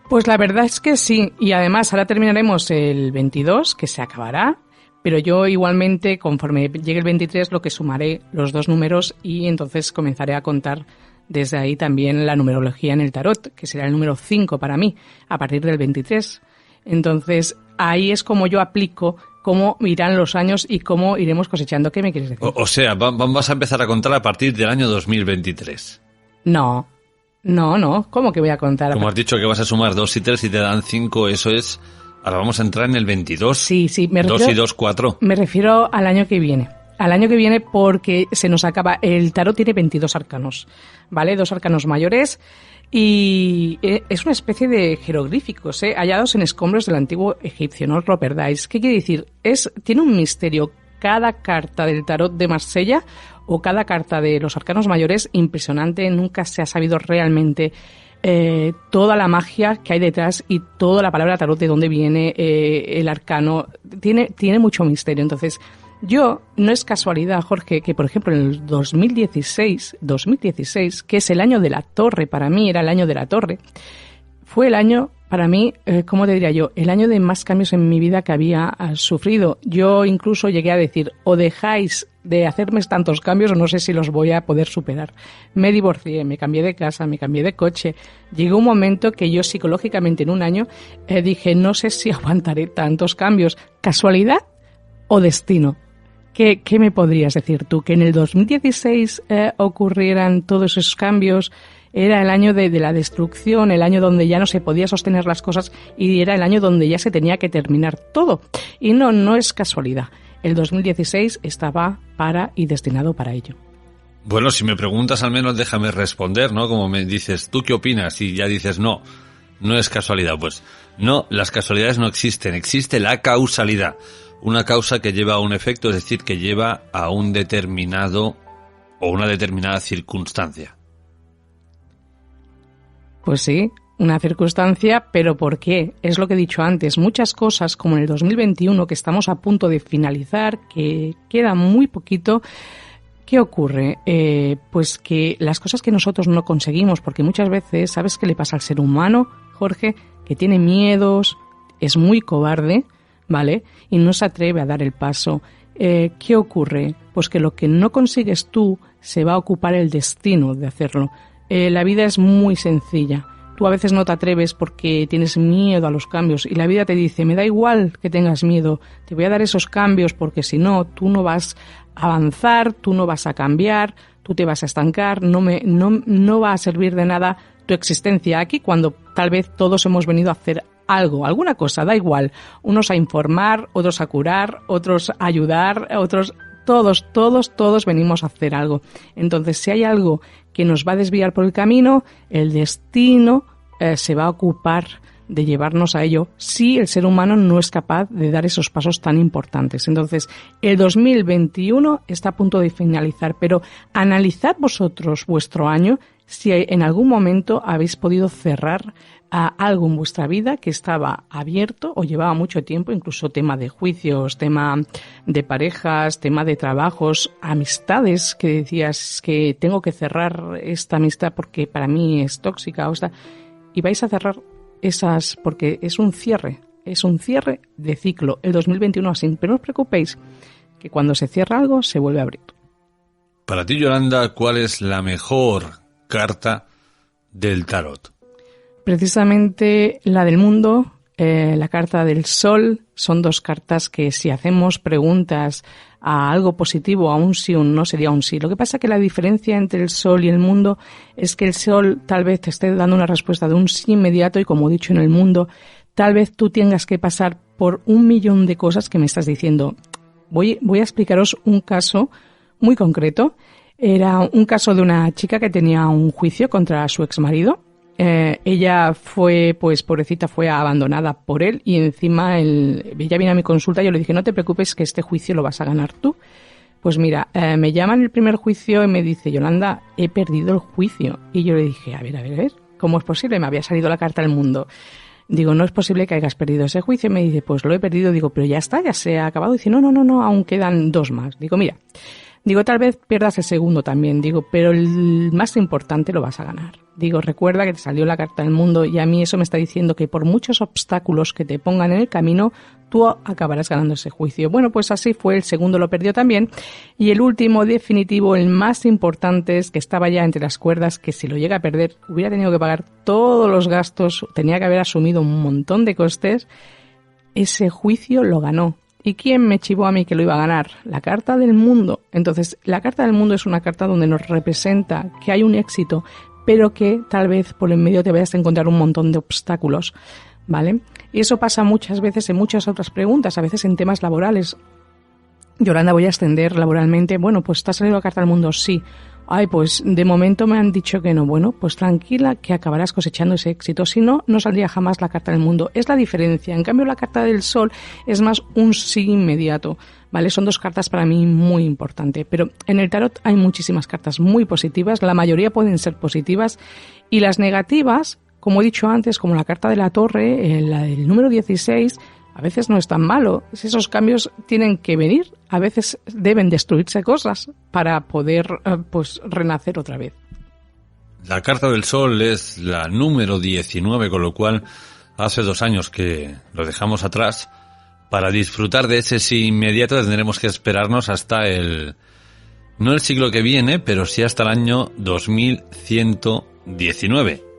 Pues la verdad es que sí, y además ahora terminaremos el 22, que se acabará, pero yo igualmente conforme llegue el 23 lo que sumaré los dos números y entonces comenzaré a contar desde ahí también la numerología en el tarot, que será el número 5 para mí, a partir del 23. Entonces ahí es como yo aplico cómo irán los años y cómo iremos cosechando. ¿Qué me quieres decir? O sea, vas a empezar a contar a partir del año 2023. No. ¿Cómo que voy a contar? Como has dicho que vas a sumar 2 y 3 y te dan 5, eso es... Ahora vamos a entrar en el 22. Sí, me refiero... 2 y 2, 4. Me refiero al año que viene. Al año que viene porque se nos acaba... El tarot tiene 22 arcanos, ¿vale? 2 arcanos mayores y es una especie de jeroglíficos, hallados en escombros del antiguo egipcio, no os lo perdáis. ¿Qué quiere decir? Tiene un misterio cada carta del tarot de Marsella o cada carta de los arcanos mayores impresionante. Nunca se ha sabido realmente toda la magia que hay detrás y toda la palabra tarot, de dónde viene el arcano. Tiene mucho misterio. Entonces, no es casualidad, Jorge, que por ejemplo en el 2016, que es el año de la Torre, para mí era el año de la Torre, fue el año, para mí, ¿cómo te diría yo? El año de más cambios en mi vida que había sufrido. Yo incluso llegué a decir, o dejáis de hacerme tantos cambios o no sé si los voy a poder superar. Me divorcié, me cambié de casa, me cambié de coche. Llegó un momento que yo psicológicamente en un año dije, no sé si aguantaré tantos cambios. ¿Casualidad o destino? ¿Qué me podrías decir tú? ¿Que en el 2016 ocurrieran todos esos cambios? Era el año de la destrucción, el año donde ya no se podía sostener las cosas y era el año donde ya se tenía que terminar todo. Y no es casualidad. El 2016 estaba y destinado para ello. Bueno, si me preguntas al menos déjame responder, ¿no? Como me dices, ¿tú qué opinas? Y ya dices, no es casualidad. Pues no, las casualidades no existen, existe la causalidad. Una causa que lleva a un efecto, es decir, que lleva a un determinado o una determinada circunstancia. Pues sí, una circunstancia, pero ¿por qué? Es lo que he dicho antes, muchas cosas como en el 2021 que estamos a punto de finalizar, que queda muy poquito. ¿Qué ocurre? Pues que las cosas que nosotros no conseguimos, porque muchas veces, ¿sabes qué le pasa al ser humano, Jorge? Que tiene miedos, es muy cobarde, ¿vale? Y no se atreve a dar el paso. ¿Qué ocurre? Pues que lo que no consigues tú se va a ocupar el destino de hacerlo. La vida es muy sencilla. Tú a veces no te atreves porque tienes miedo a los cambios y la vida te dice, me da igual que tengas miedo, te voy a dar esos cambios porque si no, tú no vas a avanzar, tú no vas a cambiar, tú te vas a estancar, no va a servir de nada tu existencia aquí cuando tal vez todos hemos venido a hacer algo, alguna cosa, da igual. Unos a informar, otros a curar, otros a ayudar, otros... Todos venimos a hacer algo. Entonces, si hay algo que nos va a desviar por el camino, el destino se va a ocupar de llevarnos a ello si el ser humano no es capaz de dar esos pasos tan importantes. Entonces, el 2021 está a punto de finalizar, pero analizad vosotros vuestro año si en algún momento habéis podido cerrar algo en vuestra vida que estaba abierto o llevaba mucho tiempo, incluso tema de juicios, tema de parejas, tema de trabajos, amistades que decías que tengo que cerrar esta amistad porque para mí es tóxica o está, y vais a cerrar esas porque es un cierre de ciclo, el 2021 así, pero no os preocupéis que cuando se cierra algo se vuelve a abrir. Para ti, Yolanda, ¿cuál es la mejor carta del tarot? Precisamente la del mundo, la carta del sol, son dos cartas que si hacemos preguntas a algo positivo, a un sí o un no, sería un sí. Lo que pasa es que la diferencia entre el sol y el mundo es que el sol tal vez te esté dando una respuesta de un sí inmediato y, como he dicho, en el mundo tal vez tú tengas que pasar por 1.000.000 de cosas que me estás diciendo. Voy a explicaros un caso muy concreto. Era un caso de una chica que tenía un juicio contra su exmarido. Ella fue, pues pobrecita, fue abandonada por él y encima ella vino a mi consulta y yo le dije, no te preocupes que este juicio lo vas a ganar tú. Pues mira, me llama en el primer juicio y me dice, Yolanda, he perdido el juicio. Y yo le dije, a ver, ¿cómo es posible? Me había salido la carta del mundo. Digo, no es posible que hayas perdido ese juicio. Me dice, pues lo he perdido. Digo, pero ya está, ya se ha acabado. Dice, no, aún quedan 2 más. Digo, mira, tal vez pierdas el segundo también. Digo, pero el más importante lo vas a ganar. Digo, recuerda que te salió la carta del mundo y a mí eso me está diciendo que por muchos obstáculos que te pongan en el camino, tú acabarás ganando ese juicio. Bueno, pues así fue, el segundo lo perdió también. Y el último, definitivo, el más importante, es que estaba ya entre las cuerdas, que si lo llega a perder, hubiera tenido que pagar todos los gastos, tenía que haber asumido un montón de costes. Ese juicio lo ganó. ¿Y quién me chivó a mí que lo iba a ganar? La carta del mundo. Entonces, la carta del mundo es una carta donde nos representa que hay un éxito, pero que tal vez por en medio te vayas a encontrar un montón de obstáculos, ¿vale? Y eso pasa muchas veces en muchas otras preguntas, a veces en temas laborales. Yolanda, voy a extender laboralmente. Bueno, pues ¿te ha salido la carta del mundo? Sí. Ay, pues de momento me han dicho que no. Bueno, pues tranquila, que acabarás cosechando ese éxito. Si no, no saldría jamás la carta del mundo. Es la diferencia. En cambio, la carta del sol es más un sí inmediato, ¿vale? Son 2 cartas para mí muy importantes. Pero en el tarot hay muchísimas cartas muy positivas. La mayoría pueden ser positivas. Y las negativas, como he dicho antes, como la carta de la torre, la del número 16... a veces no es tan malo. Esos cambios tienen que venir. A veces deben destruirse cosas para poder pues renacer otra vez. La carta del sol es la número 19, con lo cual hace 2 años que lo dejamos atrás. Para disfrutar de ese sí inmediato tendremos que esperarnos hasta no el siglo que viene, pero sí hasta el año 2119.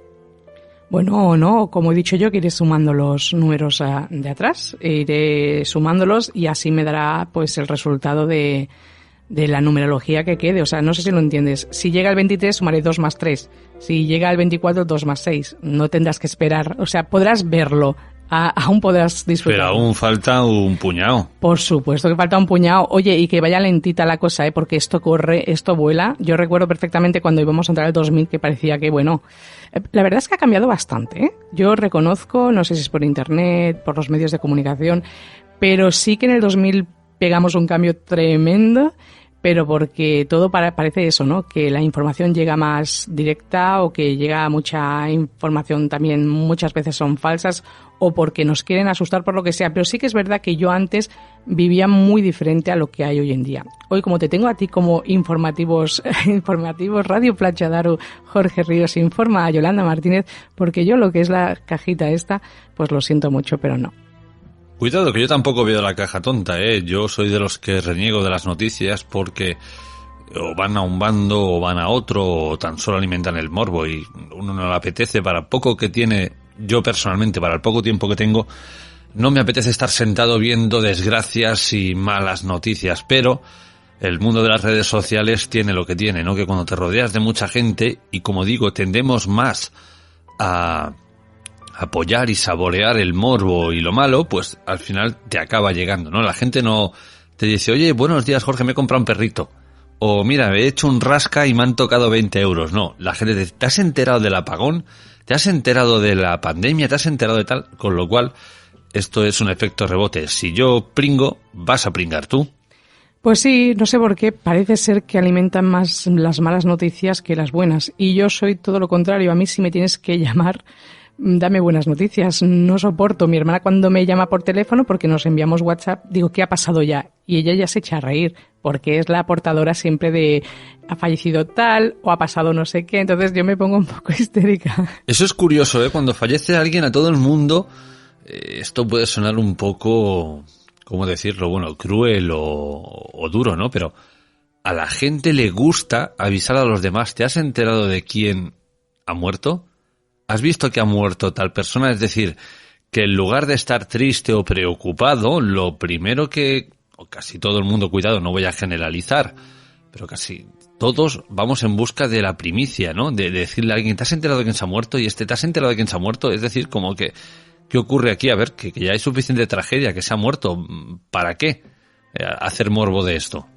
Bueno, no, como he dicho yo, que iré sumando los números de atrás, iré sumándolos y así me dará pues el resultado de la numerología que quede. O sea, no sé si lo entiendes. Si llega el 23, sumaré 2 más 3. Si llega el 24, 2 más 6. No tendrás que esperar. O sea, podrás verlo. Aún podrás disfrutar. Pero aún falta un puñado. Por supuesto que falta un puñado. Oye, y que vaya lentita la cosa, porque esto corre, esto vuela. Yo recuerdo perfectamente cuando íbamos a entrar al 2000 que parecía que, bueno, la verdad es que ha cambiado bastante, ¿eh? Yo reconozco, no sé si es por internet, por los medios de comunicación, pero sí que en el 2000 pegamos un cambio tremendo, pero porque todo parece eso, ¿no? Que la información llega más directa o que llega mucha información también muchas veces son falsas o porque nos quieren asustar por lo que sea. Pero sí que es verdad que yo antes vivía muy diferente a lo que hay hoy en día. Hoy, como te tengo a ti como informativos Radio Platja d'Aro, Jorge Ríos informa a Yolanda Martínez, porque yo lo que es la cajita esta, pues lo siento mucho, pero no. Cuidado, que yo tampoco veo la caja tonta, ¿eh? Yo soy de los que reniego de las noticias porque o van a un bando o van a otro o tan solo alimentan el morbo y uno no le apetece. Para poco que tiene, yo personalmente, para el poco tiempo que tengo, no me apetece estar sentado viendo desgracias y malas noticias, pero el mundo de las redes sociales tiene lo que tiene, ¿no? Que cuando te rodeas de mucha gente y, como digo, tendemos más a apoyar y saborear el morbo y lo malo, pues al final te acaba llegando, ¿no? La gente no te dice, oye, buenos días, Jorge, me he comprado un perrito. o mira, he hecho un rasca y me han tocado 20 euros. No, la gente dice, ¿te has enterado del apagón? ¿Te has enterado de la pandemia? ¿Te has enterado de tal? Con lo cual, esto es un efecto rebote. Si yo pringo, vas a pringar tú. Pues sí, no sé por qué, parece ser que alimentan más las malas noticias que las buenas. Y yo soy todo lo contrario. A mí si me tienes que llamar, dame buenas noticias. No soporto. Mi hermana cuando me llama por teléfono, porque nos enviamos WhatsApp, digo, ¿qué ha pasado ya? Y ella ya se echa a reír, porque es la portadora siempre de ha fallecido tal o ha pasado no sé qué. Entonces yo me pongo un poco histérica. Eso es curioso, ¿eh? Cuando fallece alguien a todo el mundo, esto puede sonar un poco... ¿cómo decirlo? Bueno, cruel o duro, ¿no? Pero a la gente le gusta avisar a los demás. ¿Te has enterado de quién ha muerto? ¿Has visto que ha muerto tal persona? Es decir, que en lugar de estar triste o preocupado, lo primero que, o casi todo el mundo, cuidado, no voy a generalizar, pero casi todos vamos en busca de la primicia, ¿no? De decirle a alguien, ¿te has enterado de quién se ha muerto? Y ¿te has enterado de quién se ha muerto? Es decir, como que... ¿qué ocurre aquí? A ver, que ya hay suficiente tragedia, que se ha muerto. ¿Para qué hacer morbo de esto?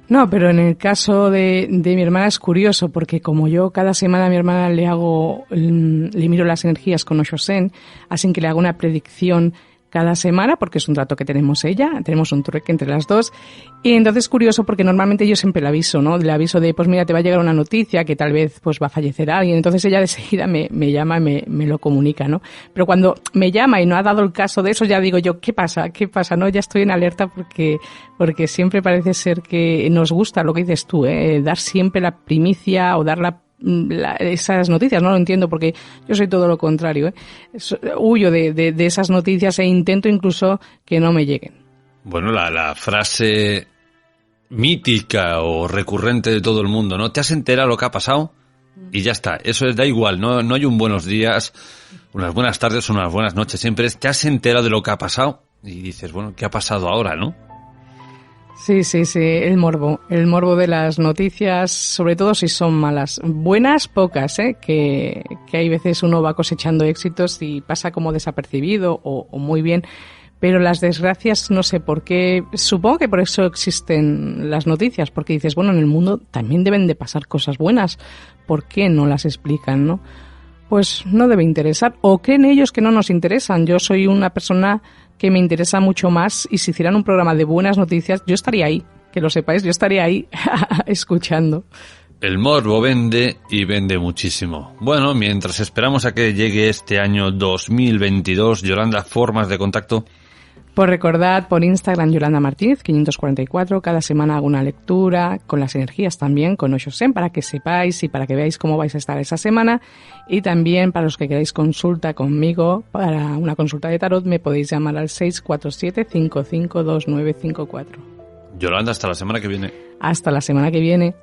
No, pero en el caso de mi hermana es curioso, porque como yo cada semana a mi hermana le miro las energías con Osho Zen, así que le hago una predicción cada semana, porque es un trato que tenemos tenemos un trueque entre las dos, y entonces es curioso porque normalmente yo siempre le aviso, ¿no? Le aviso de, pues mira, te va a llegar una noticia que tal vez pues va a fallecer alguien, entonces ella de seguida me llama y me lo comunica, ¿no? Pero cuando me llama y no ha dado el caso de eso, ya digo yo, ¿qué pasa? ¿No? Ya estoy en alerta porque siempre parece ser que nos gusta lo que dices tú, dar siempre la primicia o dar esas noticias. No lo entiendo porque yo soy todo lo contrario, huyo de esas noticias e intento incluso que no me lleguen. Bueno, la frase mítica o recurrente de todo el mundo, ¿no? ¿Te has enterado lo que ha pasado? Y ya está, eso da igual, no hay un buenos días, unas buenas tardes, unas buenas noches, siempre es ¿te has enterado de lo que ha pasado? Y dices, bueno, ¿qué ha pasado ahora, no? Sí, el morbo de las noticias, sobre todo si son malas. Buenas, pocas, que hay veces uno va cosechando éxitos y pasa como desapercibido o muy bien, pero las desgracias no sé por qué, supongo que por eso existen las noticias, porque dices, bueno, en el mundo también deben de pasar cosas buenas, ¿por qué no las explican, no? Pues no debe interesar, o creen ellos que no nos interesan. Yo soy una persona que me interesa mucho más y si hicieran un programa de buenas noticias, yo estaría ahí, que lo sepáis, yo estaría ahí escuchando. El morbo vende y vende muchísimo. Bueno, mientras esperamos a que llegue este año 2022, Yolanda, formas de contacto. Pues recordad por Instagram Yolanda Martínez 544, cada semana hago una lectura con las energías también, con Osho Zen, para que sepáis y para que veáis cómo vais a estar esa semana, y también para los que queráis consulta conmigo, para una consulta de tarot me podéis llamar al 647-552954. Yolanda, hasta la semana que viene. Hasta la semana que viene.